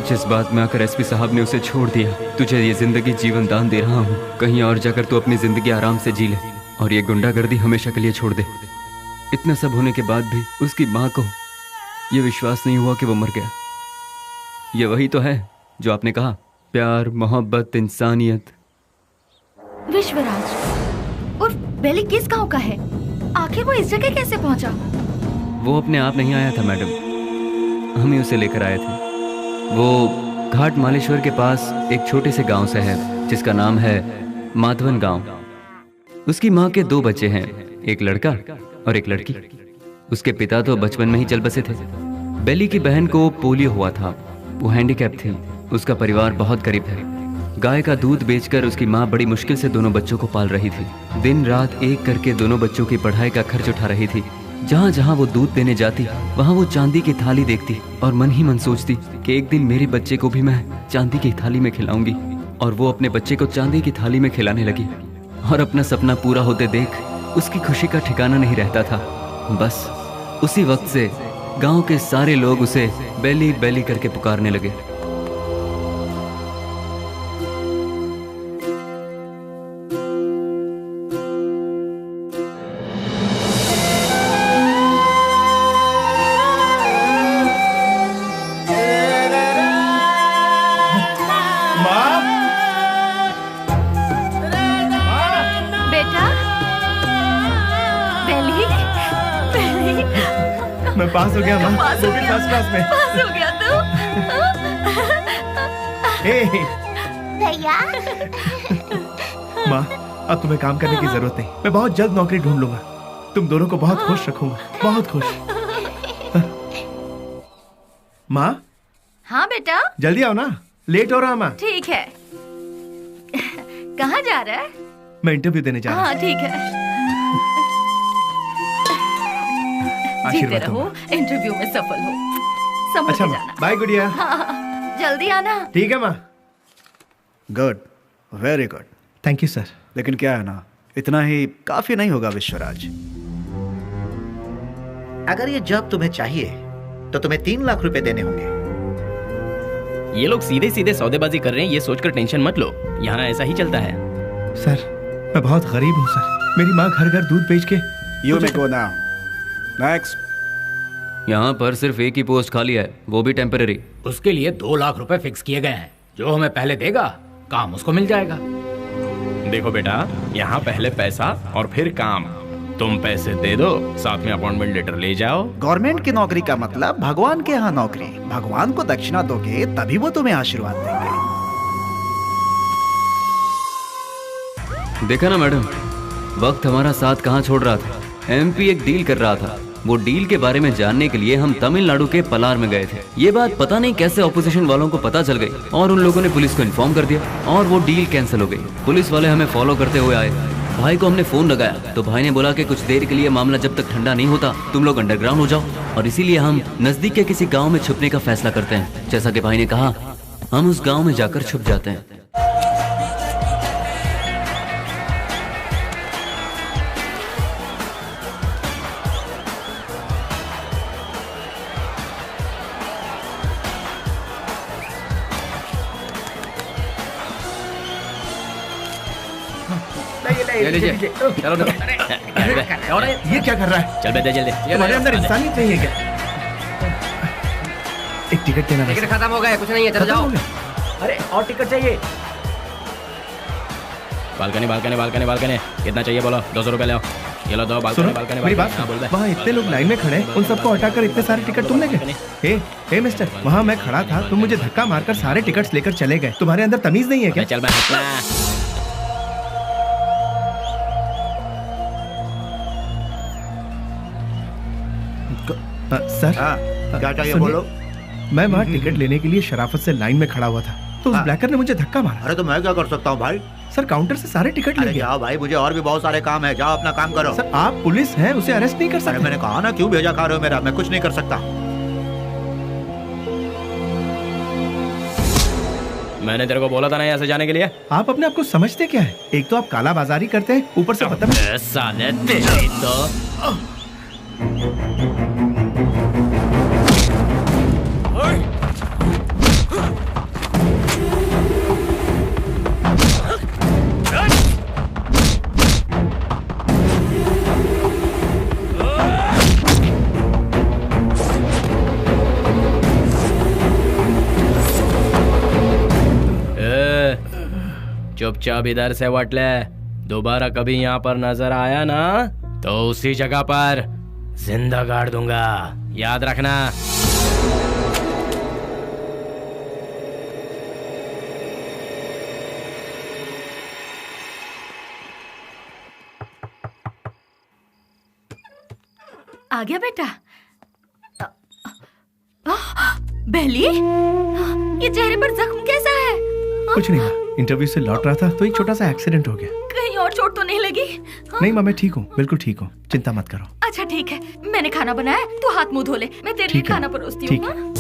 जिस बात में आकर एसपी साहब ने उसे छोड़ दिया, तुझे ये जिंदगी जीवन दान दे रहा हूँ। कहीं और जाकर तू अपनी जिंदगी आराम से जी ले और ये गुंडागर्दी हमेशा के लिए छोड़ दे। इतना सब होने के बाद भी उसकी माँ को ये विश्वास नहीं हुआ कि वो मर गया। ये वही तो है जो आपने कहा, प्यार, मोहब्बत, इंसानियत। विश्वराज और बेली किस गांव का है? आखिर वो इस जगह कैसे पहुंचा? वो अपने आप नहीं आया था मैडम, हम ही उसे लेकर आए थे। वो घाट मालेश्वर के पास एक छोटे से गांव से है जिसका नाम है माधवन गांव। उसकी माँ के 2 बच्चे हैं, एक लड़का और एक लड़की। उसके पिता तो बचपन में ही चल बसे थे। बेली की बहन को पोलियो हुआ था, वो हैंडीकैप थी। उसका परिवार बहुत गरीब है। गाय का दूध बेचकर उसकी माँ बड़ी मुश्किल से दोनों बच्चों को पाल रही थी। दिन रात एक करके दोनों बच्चों की पढ़ाई का खर्च उठा रही थी। जहाँ जहाँ वो दूध देने जाती वहाँ वो चांदी की थाली देखती और मन ही मन सोचती कि एक दिन मेरे बच्चे को भी मैं चांदी की थाली में खिलाऊंगी। और वो अपने बच्चे को चांदी की थाली में खिलाने लगी और अपना सपना पूरा होते देख उसकी खुशी का ठिकाना नहीं रहता था। बस उसी वक्त से गांव के सारे लोग उसे बेली बेली करके पुकारने लगे। मैं पास हो गया माँ, वो भी फर्स्ट क्लास में। पास हो गया तू? भैया। माँ, अब तुम्हें काम करने की जरूरत नहीं। मैं बहुत जल्द नौकरी ढूंढ लूंगा। तुम दोनों को बहुत खुश रखूंगा, बहुत खुश। माँ। हाँ बेटा। जल्दी आओ ना, लेट हो रहा माँ। ठीक है। कहाँ जा रहा है? मैं इंटरव्यू देने जा रहा हूँ। हाँ ठीक है। जीते रहो, इंटरव्यू में सफल हो। संभल अच्छा के जाना। बाय गुड़िया। हाँ, जल्दी आना। ठीक है माँ। Good, very good. Thank you sir. लेकिन क्या है ना, इतना ही काफी नहीं होगा विश्वराज। अगर ये जॉब तुम्हें चाहिए तो तुम्हें 3 लाख रुपए देने होंगे। ये लोग सीधे सीधे सौदेबाजी कर रहे हैं, ये सोचकर टेंशन मत लो। यहाँ ऐसा ही चलता है। सर, मैं बहुत गरीब हूँ सर। मेरी माँ घर घर दूध बेच के। You may go now. Next. यहाँ पर सिर्फ एक ही पोस्ट खाली है, वो भी टेम्पररी। उसके लिए 2 लाख रुपए फिक्स किए गए हैं। जो हमें पहले देगा काम उसको मिल जाएगा। देखो बेटा, यहाँ पहले पैसा और फिर काम। तुम पैसे दे दो, साथ में अपॉइंटमेंट लेटर ले जाओ। गवर्नमेंट की नौकरी का मतलब भगवान के यहाँ नौकरी। भगवान को दक्षिणा दोगे तभी वो तुम्हें आशीर्वाद देंगे। देखा ना मैडम, वक्त हमारा साथ कहाँ छोड़ रहा था। एमपी एक डील कर रहा था। वो डील के बारे में जानने के लिए हम तमिलनाडु के पलार में गए थे। ये बात पता नहीं कैसे ऑपोजिशन वालों को पता चल गई और उन लोगों ने पुलिस को इन्फॉर्म कर दिया और वो डील कैंसिल हो गई। पुलिस वाले हमें फॉलो करते हुए आए। भाई को हमने फोन लगाया तो भाई ने बोला कि कुछ देर के लिए मामला जब तक ठंडा नहीं होता तुम लोग अंडरग्राउंड हो जाओ, और इसीलिए हम नजदीक के किसी गाँव में छुपने का फैसला करते हैं। जैसा कि भाई ने कहा, हम उस गाँव में जाकर छुप जाते हैं। ये क्या कर रहा है? चल बेटा जल्दी। तुम्हारे अंदर इंसानियत नहीं है क्या? एक टिकट देना। टिकट खत्म हो गया, कुछ नहीं है, चलो जाओ। अरे और टिकट चाहिए। बालकनी बालकनी बालकनी बालकनी कितना चाहिए बोलो? 200 रुपए ले आओ। ये लो दो बालकनी बालकनी। मेरी बात वहाँ इतने लोग लाइन में खड़े हैं, उन सबको हटाकर इतने सारे टिकट तुमने गए? हे मिस्टर, वहाँ मैं खड़ा था, तुम मुझे धक्का मारकर सारे टिकट्स लेकर चले गए। तुम्हारे अंदर तमीज नहीं है क्या? चल सर क्या चाहिए बोलो? मैं वहाँ टिकट लेने के लिए शराफत से लाइन में खड़ा हुआ था तो उस ब्लैकर ने मुझे धक्का मारा। अरे तो मैं क्या कर सकता हूँ भाई? सर काउंटर से सारे टिकट ले गया। जाओ भाई, मुझे और भी बहुत सारे काम है, जाओ अपना काम करो। सर आप पुलिस हैं, उसे अरेस्ट नहीं कर सकते। मैंने कहा ना, क्यों भेजा खा रहे हो मेरा? मैं कुछ नहीं कर सकता। मैंने तेरे को बोला था ना यहाँ से जाने के लिए। आप अपने आप को समझते क्या है? एक तो आप काला बाजारी करते हैं, ऊपर से बदतमीज। साले तेरी तो चुपचाप इधर से वट ले। दोबारा कभी यहाँ पर नजर आया ना तो उसी जगह पर जिंदा गाड़ दूंगा, याद रखना। आ गया बेटा। बेली, ये चेहरे पर जख्म कैसा है? कुछ नहीं, इंटरव्यू से लौट रहा था तो एक छोटा सा एक्सीडेंट हो गया। कहीं और चोट तो नहीं लगी? नहीं माँ, मैं ठीक हूँ, बिल्कुल ठीक हूँ, चिंता मत करो। अच्छा ठीक है, मैंने खाना बनाया, तू हाथ मुंह धो ले, मैं तेरे लिए खाना परोसती हूँ।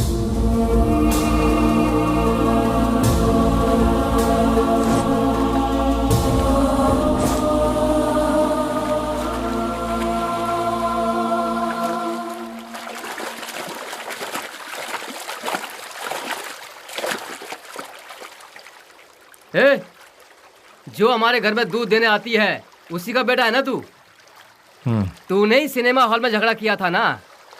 ए, जो हमारे घर में दूध देने आती है उसी का बेटा है ना तू? तूने ही सिनेमा हॉल में झगड़ा किया था ना?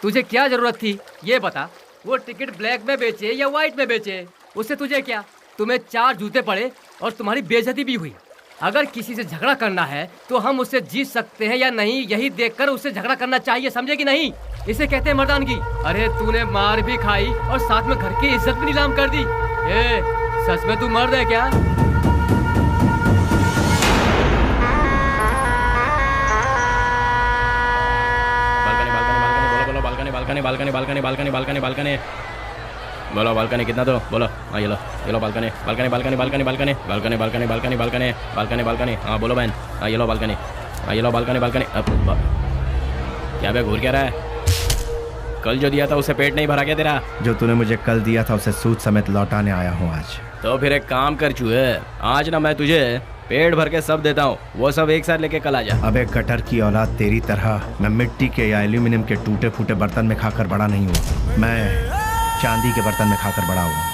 तुझे क्या जरूरत थी ये बता? वो टिकट ब्लैक में बेचे या व्हाइट में बेचे, उससे तुझे क्या? तुम्हें 4 जूते पड़े और तुम्हारी बेइज्जती भी हुई। अगर किसी से झगड़ा करना है तो हम उससे जीत सकते हैं या नहीं, यही देखकर उससे झगड़ा करना चाहिए, समझे कि नहीं? इसे कहते हैं मर्दानगी। अरे तूने मार भी खाई और साथ में घर की इज्जत भी नीलाम कर दी। ए, सच में तू मर्द है क्या? Balcony balcony balcony balcony balcony बोलो, बालकनी कितना दो बोलो। हाँ ये लो balcony balcony balcony balcony balcony balcony balcony balcony balcony balcony balcony. हाँ बोलो बहन। हाँ ये लो बालकनी, हाँ ये लो बालकनी बालकनी। क्या बे घूर क्या रहा है? कल जो दिया था उसे पेट नहीं भरा क्या तेरा? जो तूने मुझे कल दिया था उसे सूद समेत लौटाने आया हूँ आज। तो फिर एक काम कर चूहे, आज ना मैं तुझे पेट भर के सब देता हूँ, वो सब एक साथ लेके कल आ जा। अबे गटर की औलाद, तेरी तरह मैं मिट्टी के या एल्यूमिनियम के टूटे फूटे बर्तन में खाकर बड़ा नहीं हूँ, मैं चांदी के बर्तन में खाकर बड़ा हूँ।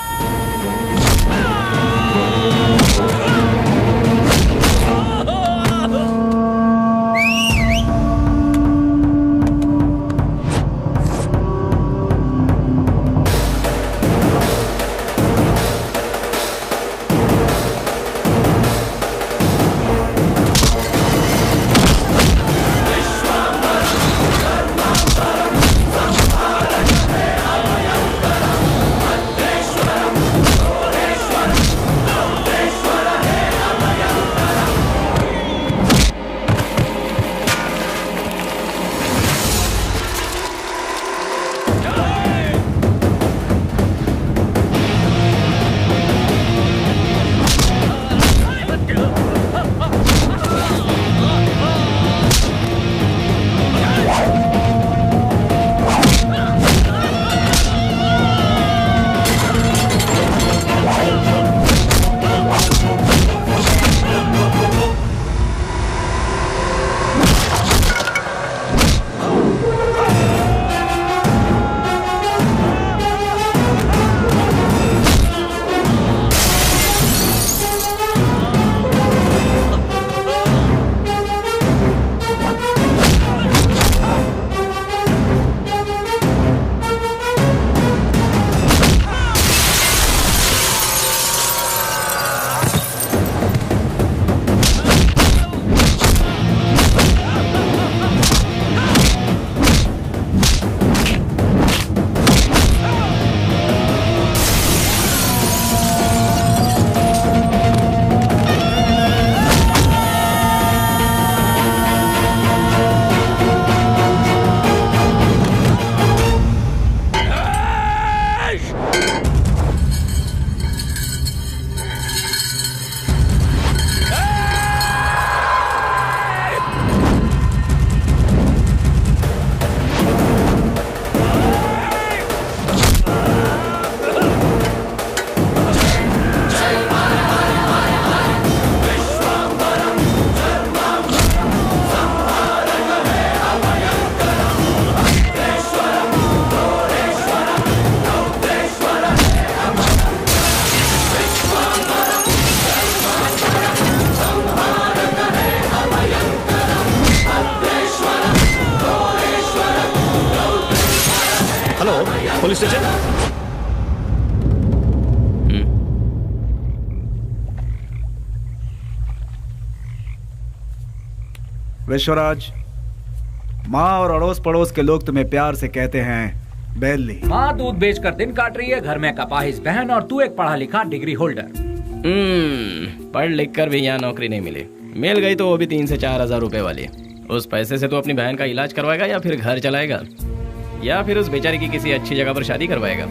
Police station. विश्वराज, माँ और अड़ोस पड़ोस के लोग तुम्हें प्यार से कहते हैं बेली। माँ दूध बेचकर दिन काट रही है, घर में कपाहिस बहन और तू एक पढ़ा लिखा डिग्री होल्डर। पढ़ लिख कर भी यहाँ नौकरी नहीं मिली, मिल गई तो वो भी 3 से 4 हजार रुपए वाली, उस पैसे से तो अपनी बहन का इलाज करवाएगा या फिर घर चलाएगा या फिर उस बेचारी की किसी अच्छी जगह पर शादी करवाएगा।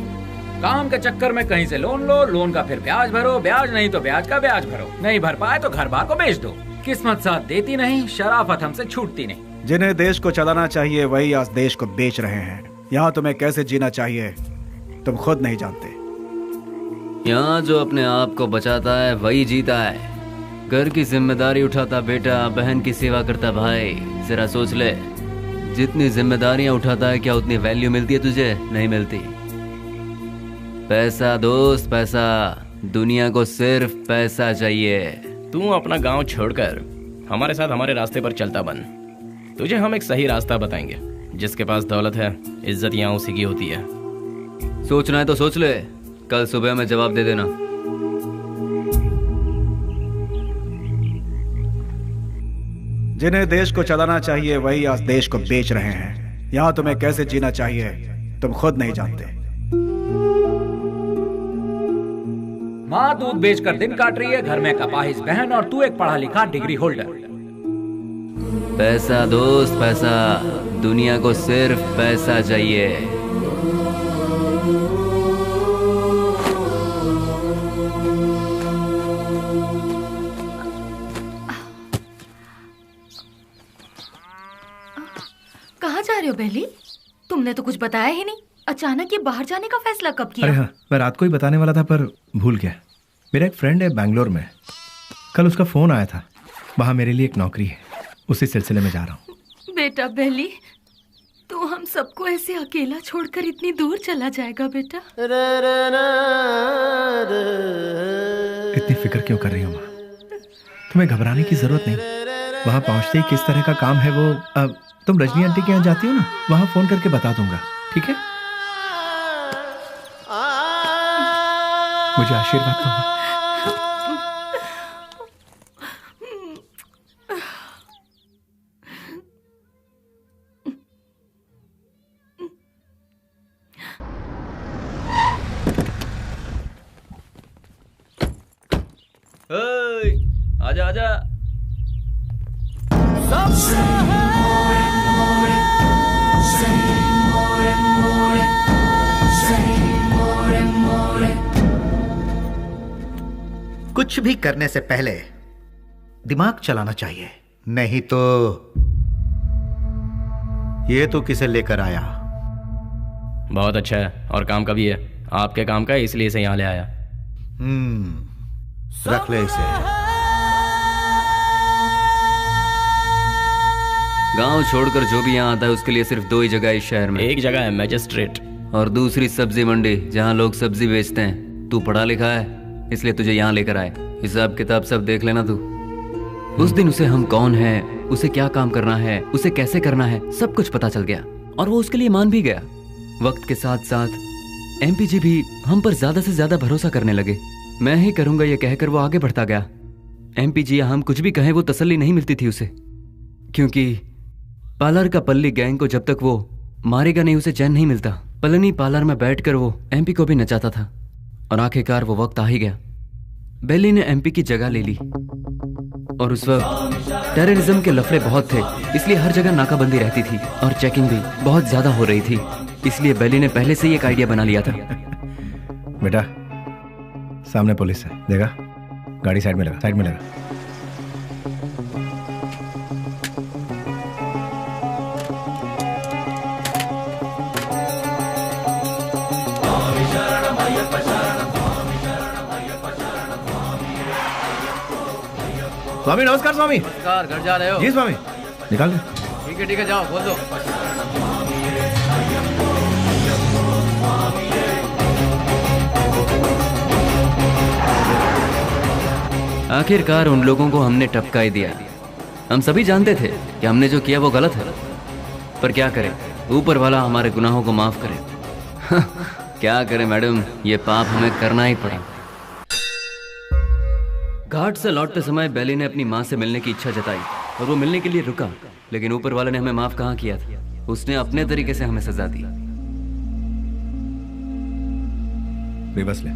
काम के चक्कर में कहीं से लोन लो, लोन का फिर ब्याज भरो, ब्याज नहीं तो ब्याज का ब्याज भरो, नहीं भर पाए तो घर बार को बेच दो। किस्मत साथ देती नहीं, शराफत हमसे छूटती नहीं। जिन्हें देश को चलाना चाहिए वही आज देश को बेच रहे हैं। यहाँ तुम्हें कैसे जीना चाहिए तुम खुद नहीं जानते। यहाँ जो अपने आप को बचाता है वही जीता है। घर की जिम्मेदारी उठाता बेटा, बहन की सेवा करता भाई। जरा सोच ले, जितनी जिम्मेदारियां उठाता है क्या उतनी वैल्यू मिलती है तुझे? नहीं मिलती। पैसा दोस्त पैसा, दुनिया को सिर्फ पैसा चाहिए। तू अपना गांव छोड़कर हमारे साथ हमारे रास्ते पर चलता बन। तुझे हम एक सही रास्ता बताएंगे। जिसके पास दौलत है इज्जत यहाँ उसी की होती है। सोचना है तो सोच ले, कल सुबह में जवाब दे देना। जिन्हें देश को चलाना चाहिए वही आज देश को बेच रहे हैं। यहाँ तुम्हें कैसे जीना चाहिए तुम खुद नहीं जानते। माँ दूध बेचकर दिन काट रही है, घर में कपाहिज बहन और तू एक पढ़ा लिखा डिग्री होल्डर। पैसा दोस्त पैसा, दुनिया को सिर्फ पैसा चाहिए। कहाँ जा रहे हो बेली? तुमने तो कुछ बताया ही नहीं। अचानक ये बाहर जाने का फैसला कब किया? अरे हाँ, मैं रात को ही बताने वाला था पर भूल गया। मेरा एक फ्रेंड है बैंगलोर में, कल उसका फोन आया था। वहाँ मेरे लिए एक नौकरी है, उसी सिलसिले में जा रहा हूँ। बेटा बेली, तू हम सबको ऐसे अकेला छोड़कर इतनी दूर चला जाएगा बेटा? इतनी फिक्र क्यों कर रही हो माँ? तुम्हें घबराने की जरूरत नहीं। वहाँ पहुँचते ही किस तरह का काम है वो, अब तुम रजनी आंटी के यहाँ जाती हो ना, वहाँ फोन करके बता दूंगा, ठीक है? मुझे आशीर्वाद दूंगा। आजा आजा। कुछ भी करने से पहले दिमाग चलाना चाहिए, नहीं तो ये तो किसे लेकर आया? बहुत अच्छा है और काम का भी है। आपके काम का है इसलिए इसे यहाँ ले आया। रख ले इसे। गांव छोड़कर जो भी यहाँ आता है उसके लिए सिर्फ दो ही जगह है इस शहर में। एक जगह है मैजिस्ट्रेट और दूसरी सब्जी मंडी, जहाँ लोग सब्जी बेचते हैं। तू पढ़ा लिखा है इसलिए तुझे यहाँ लेकर आए। हिसाब किताब सब देख लेना तू। उस दिन उसे हम कौन है, उसे क्या काम करना है, उसे कैसे करना है, सब कुछ पता चल गया और वो उसके लिए मान भी गया। वक्त के साथ साथ एमपी जी भी हम पर ज्यादा से ज्यादा भरोसा करने लगे। मैं ही करूंगा ये कहकर वो आगे बढ़ता गया। एमपी जी हम कुछ भी कहें वो तसल्ली नहीं मिलती थी उसे, क्योंकि पार्लर का पल्ली गैंग को जब तक वो मारेगा नहीं उसे चैन नहीं मिलता। पलनी पार्लर में बैठकर वो एमपी को भी नचाता था और आखिरकार वो वक्त आ ही गया। बेली ने एमपी की जगह ले ली और उस वक्त टेररिज्म के लफड़े बहुत थे, इसलिए हर जगह नाकाबंदी रहती थी और चेकिंग भी बहुत ज्यादा हो रही थी। इसलिए बेली ने पहले से ही एक आइडिया बना लिया था। बेटा सामने पुलिस है, देखा? गाड़ी साइड में लगा, साइड में लगा। स्वामी नमस्कार। स्वामी नमस्कार। घर जा रहे हो? जी स्वामी। निकाल दे। ठीक है जाओ, बोल दो। आखिरकार उन लोगों को हमने टपका ही दिया। हम सभी जानते थे कि हमने जो किया वो गलत है, पर क्या करें, ऊपर वाला हमारे गुनाहों को माफ करे। क्या करें मैडम, ये पाप हमें करना ही पड़ा। घाट से लौटते समय बेली ने अपनी माँ से मिलने की इच्छा जताई और वो मिलने के लिए रुका, लेकिन ऊपर वाले ने हमें माफ कहाँ किया था। उसने अपने तरीके से हमें सजा दी। बेबस ले।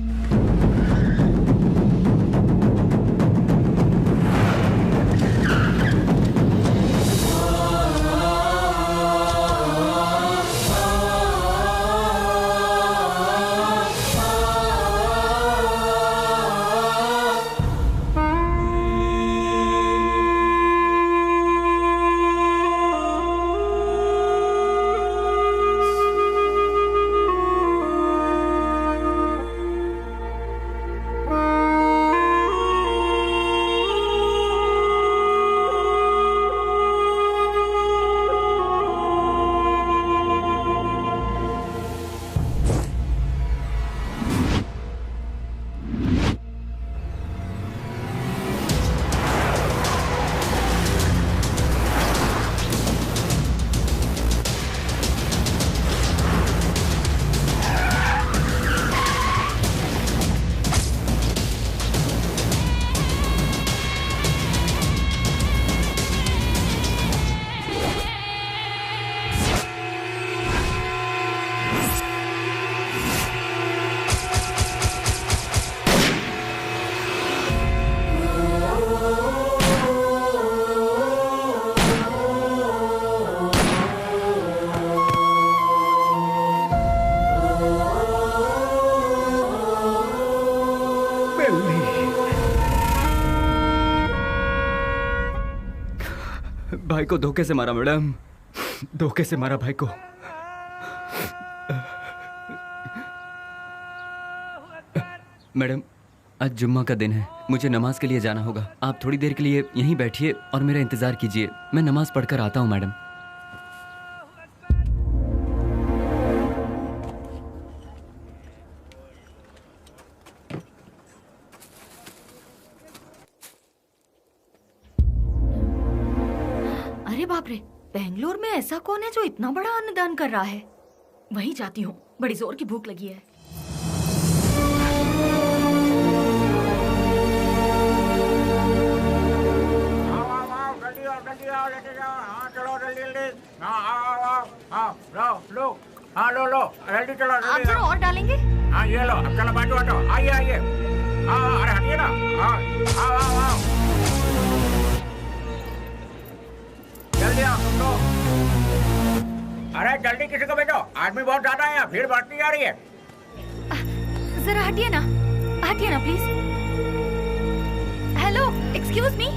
भाई को धोखे से मारा मैडम, धोखे से मारा भाई को। मैडम आज जुम्मा का दिन है, मुझे नमाज के लिए जाना होगा। आप थोड़ी देर के लिए यहीं बैठिए और मेरा इंतजार कीजिए, मैं नमाज पढ़कर आता हूँ मैडम। अरे बाप रे, बेंगलोर में ऐसा कौन है जो इतना बड़ा अन्नदान कर रहा है? वहीं जाती हूँ, बड़ी जोर की भूख लगी है। लो जल्दी चलो। आप जरा और डालेंगे? हाँ ये लो, अब चलो बाजू हटो, आइए आइए। अरे हटिए ना। आओ। जल्दी आओ तुम लोग। अरे जल्दी किसी को भेजो, आदमी बहुत ज्यादा है, भीड़ बढ़ती जा रही है। जरा हटिए ना प्लीज। Hello, excuse me.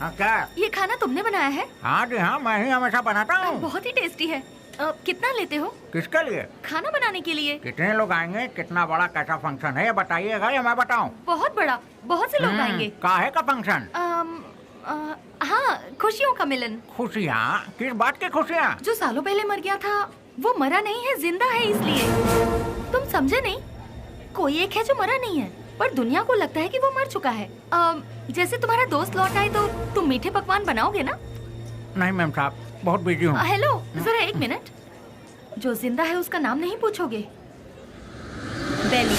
हाँ क्या? ये खाना तुमने बनाया है? हाँ जी हाँ, मैं ही हमेशा बनाता हूँ। बहुत ही टेस्टी है। कितना लेते हो? किसके लिए? खाना बनाने के लिए। कितने लोग आएंगे, कितना बड़ा कैसा फंक्शन है ये बताइएगा या मैं बताऊँ? बहुत बड़ा, बहुत से लोग आएंगे। काहे का फंक्शन? हाँ, खुशियों का मिलन। खुशियाँ? किस बात की खुशियाँ? जो सालों पहले मर गया था वो मरा नहीं है, जिंदा है, इसलिए। तुम समझे नहीं? कोई एक है जो मरा नहीं है, पर दुनिया को लगता है कि वो मर चुका है। जैसे तुम्हारा दोस्त लौट आए तो तुम मीठे पकवान बनाओगे ना? नहीं मैम साहब, बहुत बिजी हूँ। हेलो, जरा एक मिनट। जो जिंदा है उसका नाम नहीं पूछोगे? बेली।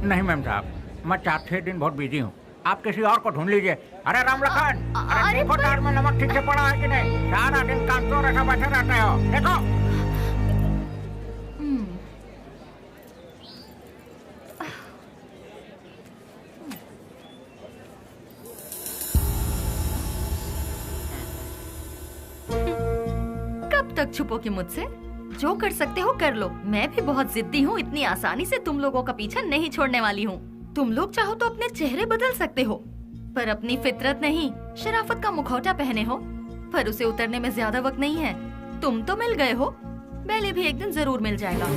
नहीं मैम साहब, मैं 4-6 दिन बहुत बिजी हूँ, आप किसी और को ढूंढ लीजिए। अरे राम लखन, अरे देखो दाल में नमक ठीक से पड़ा है कि नहीं? सारा दिन काम तो रखा बैठे रहते हो, देखो। कब तक छुपोगे मुझसे? जो कर सकते हो कर लो। मैं भी बहुत जिद्दी हूँ, इतनी आसानी से तुम लोगों का पीछा नहीं छोड़ने वाली हूँ। तुम लोग चाहो तो अपने चेहरे बदल सकते हो, पर अपनी फितरत नहीं, शराफत का मुखौटा पहने हो, पर उसे उतरने में ज्यादा वक्त नहीं है। तुम तो मिल गए हो, पहले भी एक दिन जरूर मिल जाएगा।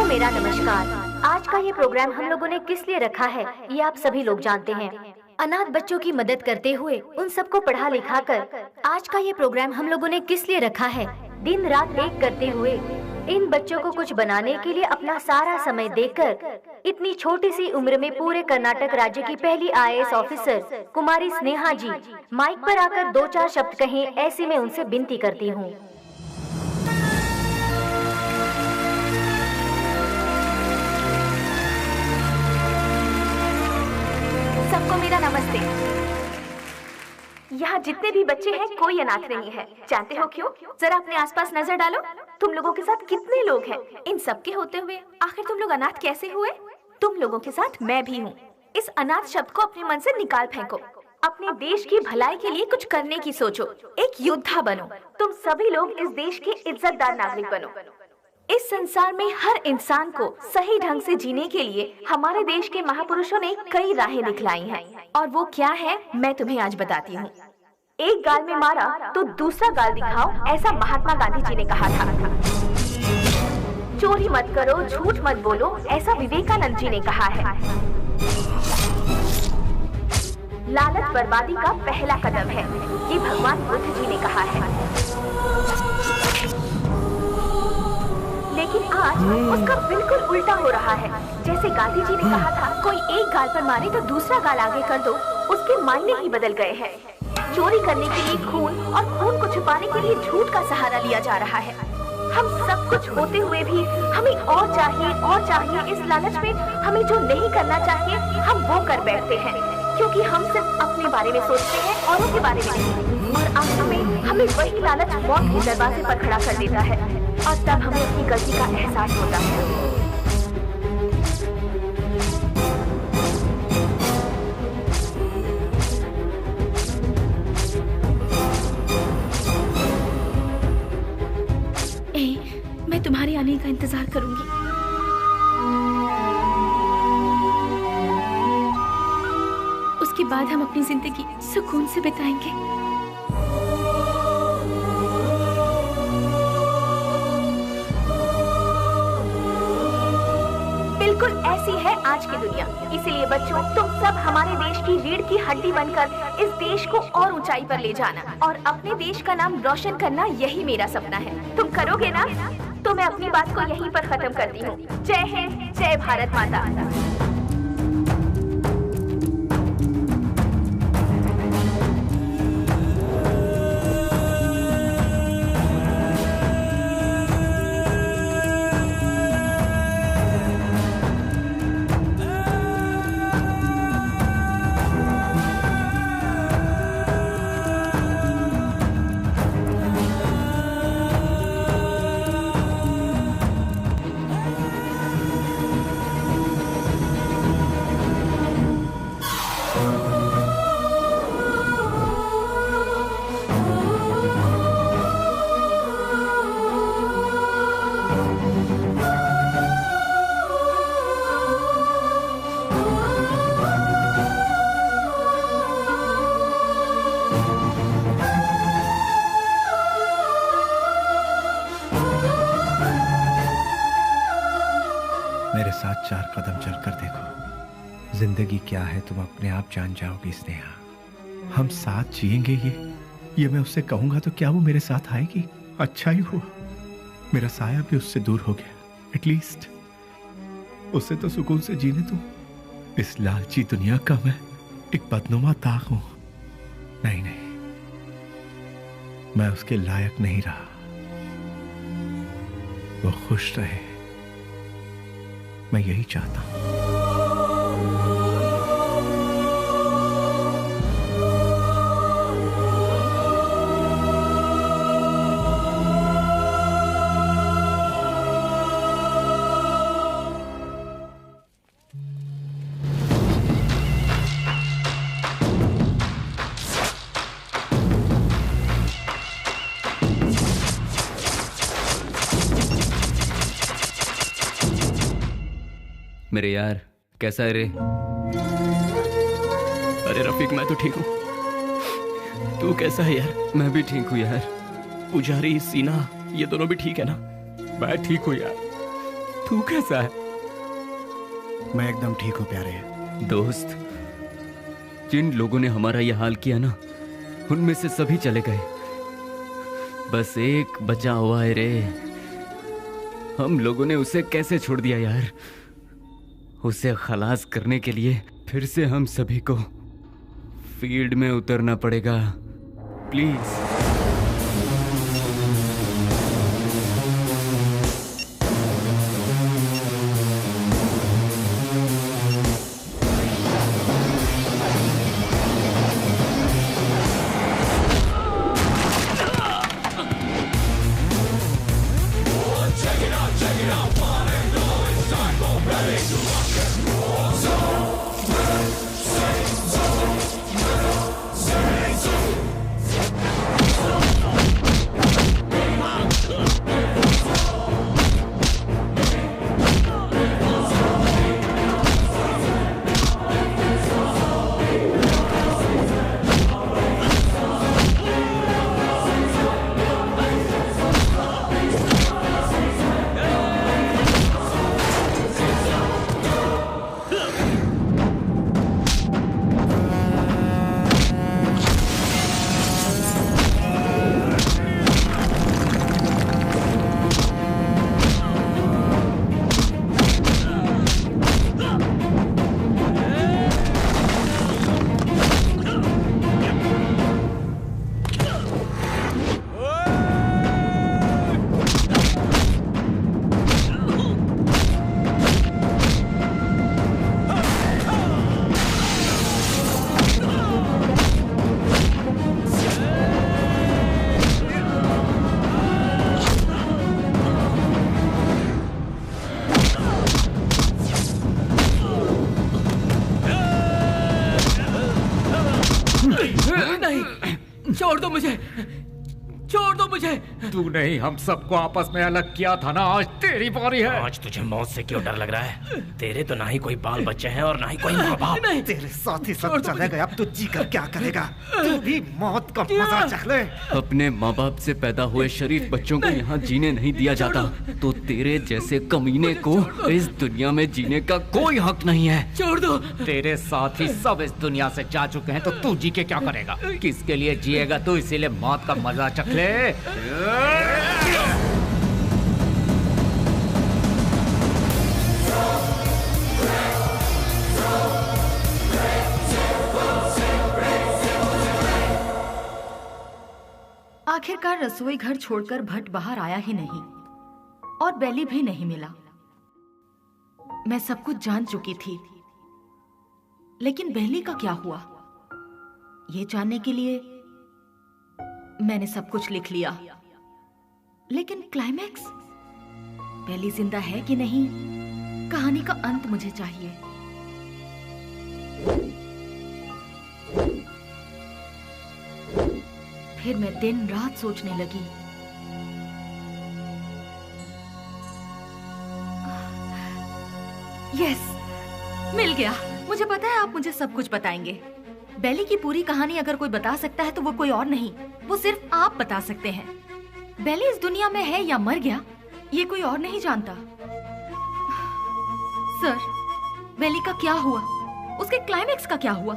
मेरा नमस्कार। आज का ये प्रोग्राम हम लोगों ने किस लिए रखा है ये आप सभी लोग जानते हैं। अनाथ बच्चों की मदद करते हुए उन सबको पढ़ा लिखा कर आज का ये प्रोग्राम हम लोगों ने किस लिए रखा है? दिन रात एक करते हुए इन बच्चों को कुछ बनाने के लिए अपना सारा समय देकर इतनी छोटी सी उम्र में पूरे कर्नाटक राज्य की पहली IAS ऑफिसर कुमारी स्नेहा जी माइक पर आकर 2-4 शब्द कहें, ऐसे में उनसे विनती करती हूँ। सबको मेरा नमस्ते। यहाँ जितने भी बच्चे हैं कोई अनाथ नहीं है। जानते हो क्यों? जरा अपने आसपास नजर डालो, तुम लोगों के साथ कितने लोग हैं। इन सब के होते हुए आखिर तुम लोग अनाथ कैसे हुए? तुम लोगों के साथ मैं भी हूँ। इस अनाथ शब्द को अपने मन से निकाल फेंको। अपने देश की भलाई के लिए कुछ करने की सोचो, एक योद्धा बनो। तुम सभी लोग इस देश के इज्जतदार नागरिक बनो। इस संसार में हर इंसान को सही ढंग से जीने के लिए हमारे देश के महापुरुषों ने कई राहें दिखलाई हैं, और वो क्या है मैं तुम्हें आज बताती हूँ। एक गाल में मारा तो दूसरा गाल दिखाओ, ऐसा महात्मा गांधी जी ने कहा था। चोरी मत करो, झूठ मत बोलो, ऐसा विवेकानंद जी ने कहा है। लालच बर्बादी का पहला कदम है, ये भगवान बुद्ध जी ने कहा है। लेकिन आज उसका बिल्कुल उल्टा हो रहा है। जैसे गांधी जी ने कहा था, कोई एक गाल पर मारे तो दूसरा गाल आगे कर दो, उसके मायने ही बदल गए हैं। चोरी करने के लिए खून और खून को छुपाने के लिए झूठ का सहारा लिया जा रहा है। हम सब कुछ होते हुए भी हमें और चाहिए। इस लालच में हमें जो नहीं करना चाहिए हम वो कर बैठते हैं, क्योंकि हम सिर्फ अपने बारे में सोचते हैं, औरों के बारे में नहीं। और आखिर में हमें वही लालच मौत के दरवाजे पर खड़ा कर देता है, और तब हमें अपनी गलती का एहसास होता है। मैं तुम्हारे आने का इंतजार करूंगी। उसके बाद हम अपनी जिंदगी सुकून से बिताएंगे। बिल्कुल ऐसी है आज की दुनिया। इसीलिए बच्चों, तुम सब हमारे देश की रीढ़ की हड्डी बनकर इस देश को और ऊंचाई पर ले जाना और अपने देश का नाम रोशन करना, यही मेरा सपना है। तुम करोगे ना? तो मैं अपनी बात को यहीं पर खत्म करती हूँ। जय हिंद, जय भारत माता। चार कदम चलकर देखो, जिंदगी क्या है तुम अपने आप जान जाओगी स्नेहा। हम साथ जिएंगे ये मैं उससे कहूंगा तो क्या वो मेरे साथ आएगी? अच्छा ही हुआ मेरा साया भी उससे दूर हो गया। एटलीस्ट उससे तो सुकून से जीने दो। इस लालची दुनिया का मैं एक बदनुमा दाग हूं। नहीं, मैं उसके लायक नहीं रहा। वो खुश रहे, मैं यही चाहता हूं। मेरे यार, कैसा है रे? अरे रफीक, मैं तो ठीक हूँ। तू कैसा है यार? मैं भी ठीक हूँ यार। पुजारी, सीना, ये दोनों भी ठीक है ना? मैं ठीक हूँ यार। तू कैसा है? मैं एकदम ठीक हूँ प्यारे। दोस्त, जिन लोगों ने हमारा यह हाल किया ना, उनमें से सभी चले गए, बस एक बचा हुआ है रे। हम लोगों ने उसे कैसे छोड़ दिया यार? उसे खलास करने के लिए फिर से हम सभी को फील्ड में उतरना पड़ेगा। प्लीज। नहीं, छोड़ दो मुझे, छोड़ दो मुझे। तू नहीं, हम सबको आपस में अलग किया था ना, आज तेरी बारी है। आज तुझे मौत से क्यों डर लग रहा है? तेरे तो ना ही कोई बाल बच्चे हैं और ना ही कोई माँ बाप। तेरे साथ ही सब चले गए, अब तू जी कर क्या करेगा? तू भी मौत का मजा चख ले। अपने माँ बाप से पैदा हुए शरीफ बच्चों को यहाँ जीने नहीं दिया जाता, तो तेरे जैसे कमीने को इस दुनिया में जीने का कोई हक नहीं है। छोड़ दो। तेरे साथ ही सब इस दुनिया से जा चुके हैं, तो तू जी के क्या करेगा? किसके लिए जिएगा तू? इसीलिए मौत का मजा चख ले। आखिरकार रसोई घर छोड़कर भट्ट बाहर आया ही नहीं और बेली भी नहीं मिला। मैं सब कुछ जान चुकी थी, लेकिन बेली का क्या हुआ, ये जानने के लिए मैंने सब कुछ लिख लिया। लेकिन क्लाइमैक्स, बेली जिंदा है कि नहीं, कहानी का अंत मुझे चाहिए। फिर मैं दिन रात सोचने लगी। यस, मिल गया। मुझे पता है आप मुझे सब कुछ बताएंगे। बेली की पूरी कहानी अगर कोई बता सकता है तो वो कोई और नहीं, वो सिर्फ आप बता सकते हैं। बेली इस दुनिया में है या मर गया, ये कोई और नहीं जानता। सर, बेली का क्या हुआ? उसके क्लाइमैक्स का क्या हुआ?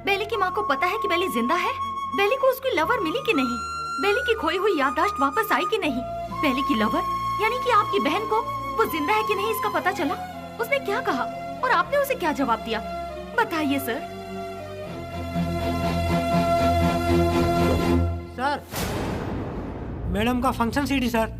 बेली की माँ को पता है कि बेली जिंदा है? बेली को उसकी लवर मिली कि नहीं? बेली की खोई हुई याददाश्त वापस आई कि नहीं? बेली की लवर यानी कि आपकी बहन को वो जिंदा है कि नहीं इसका पता चला? उसने क्या कहा और आपने उसे क्या जवाब दिया? बताइए सर। सर, मैडम का फंक्शन सीडी सर।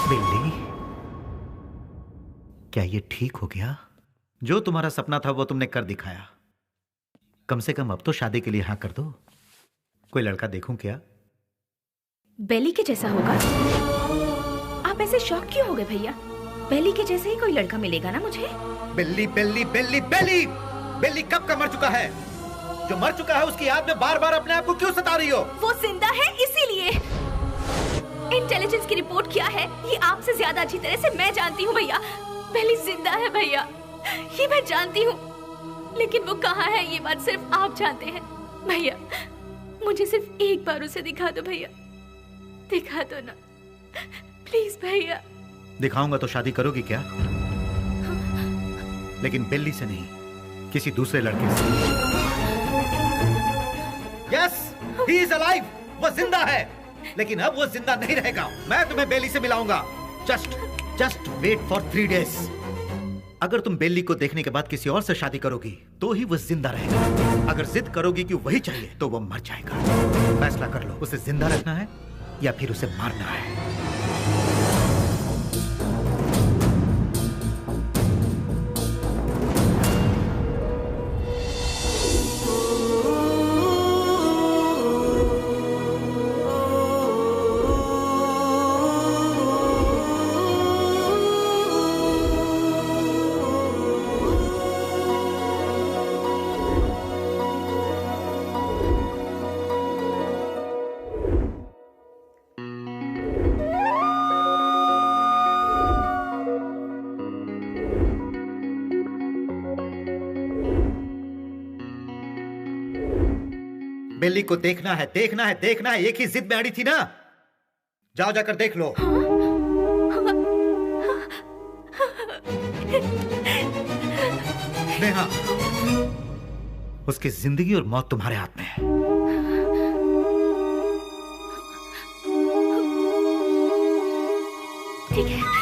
बिल्ली, क्या ये ठीक हो गया? जो तुम्हारा सपना था वो तुमने कर दिखाया। कम से कम अब तो शादी के लिए हाँ कर दो। कोई लड़का देखूं क्या? बेली के जैसा होगा? आप ऐसे शॉक क्यों हो गए भैया? बेली के जैसे ही कोई लड़का मिलेगा ना मुझे। बिल्ली बिल्ली बिल्ली बिल्ली बिल्ली कब का मर चुका है? जो मर चुका है उसकी याद में बार बार अपने आप को क्यों सता रही हो? वो जिंदा है इसीलिए। इंटेलिजेंस की रिपोर्ट क्या है ये आपसे ज्यादा अच्छी तरह से मैं जानती हूँ भैया। बेली जिंदा है भैया, ये मैं जानती हूँ, लेकिन वो कहाँ है ये बात सिर्फ आप जानते हैं। भैया मुझे सिर्फ एक बार उसे दिखा दो भैया, दिखा दो ना प्लीज भैया। दिखाऊंगा तो शादी करोगी क्या? लेकिन बिल्ली से नहीं, किसी दूसरे लड़के से। यस, ही इज अलाइव, वो जिंदा है, लेकिन अब वो जिंदा नहीं रहेगा। मैं तुम्हें बेली से मिलाऊंगा। Just wait for 3 days। अगर तुम बेली को देखने के बाद किसी और से शादी करोगी तो ही वो जिंदा रहेगा। अगर जिद करोगी कि वही चाहिए तो वो मर जाएगा। फैसला कर लो, उसे जिंदा रखना है या फिर उसे मारना है। बिल्ली को देखना है, देखना है, देखना है। एक ही जिद में अड़ी थी ना। जाओ जाकर देख लो। नेहा, उसकी जिंदगी और मौत तुम्हारे हाथ में है। ठीक है।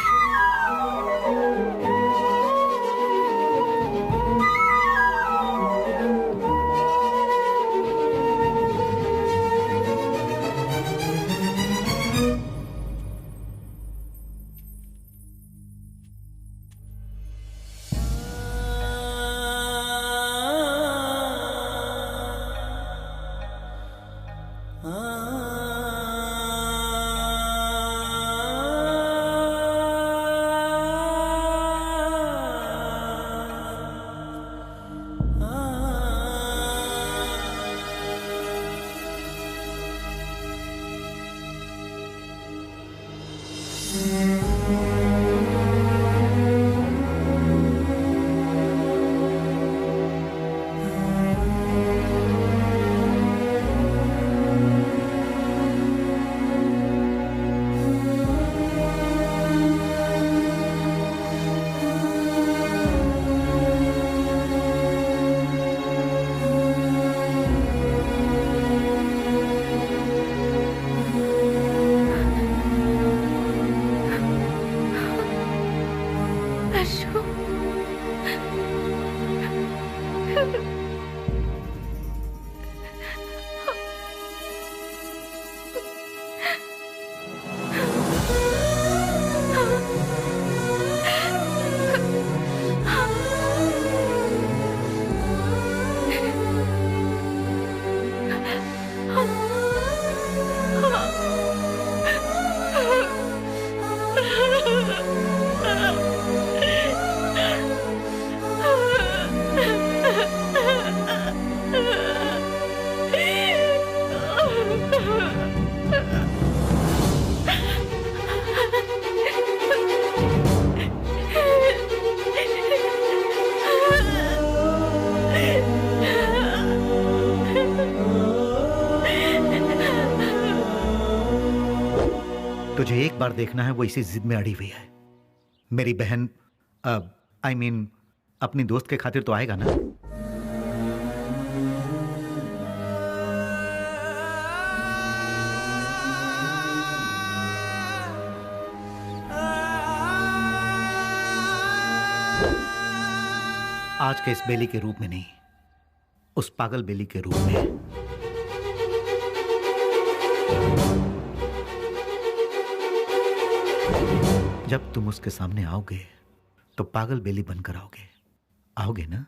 तुझे एक बार देखना है, वो इसी जिद में अड़ी हुई है। मेरी बहन I mean, अपनी दोस्त के खातिर तो आएगा ना? आज के इस बेली के रूप में नहीं, उस पागल बेली के रूप में। जब तुम उसके सामने आओगे तो पागल बेली बनकर आओगे ना?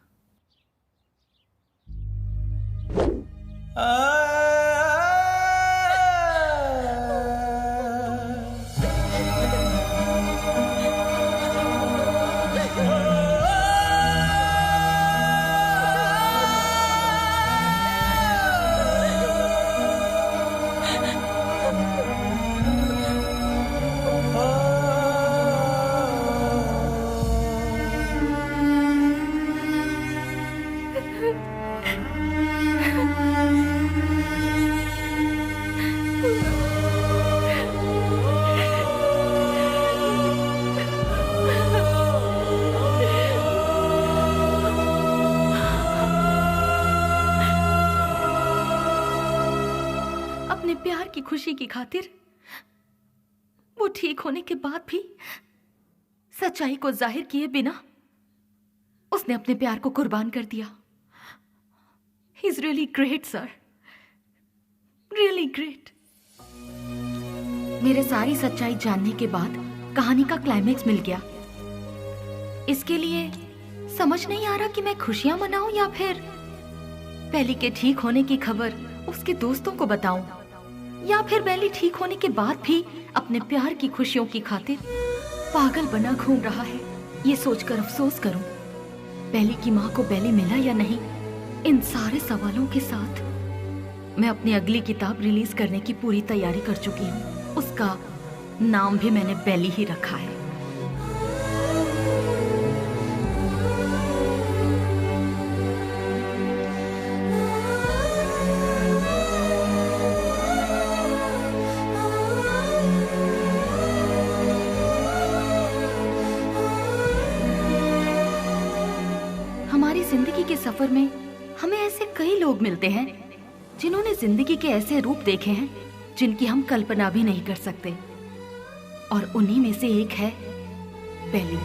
खुशी की खातिर वो ठीक होने के बाद भी सच्चाई को जाहिर किए बिना उसने अपने प्यार को कुर्बान कर दिया। He is really great sir, really great. मेरे सारी सच्चाई जानने के बाद कहानी का क्लाइमेक्स मिल गया। इसके लिए समझ नहीं आ रहा कि मैं खुशियां मनाऊं या फिर बेली के ठीक होने की खबर उसके दोस्तों को बताऊं, या फिर बेली ठीक होने के बाद भी अपने प्यार की खुशियों की खातिर पागल बना घूम रहा है। ये सोचकर अफसोस करूं बेली की माँ को बेली मिला या नहीं। इन सारे सवालों के साथ मैं अपनी अगली किताब रिलीज करने की पूरी तैयारी कर चुकी हूँ। उसका नाम भी मैंने बेली ही रखा है। हमारी जिंदगी के सफर में हमें ऐसे कई लोग मिलते हैं जिन्होंने जिंदगी के ऐसे रूप देखे हैं जिनकी हम कल्पना भी नहीं कर सकते, और उन्हीं में से एक है बेली।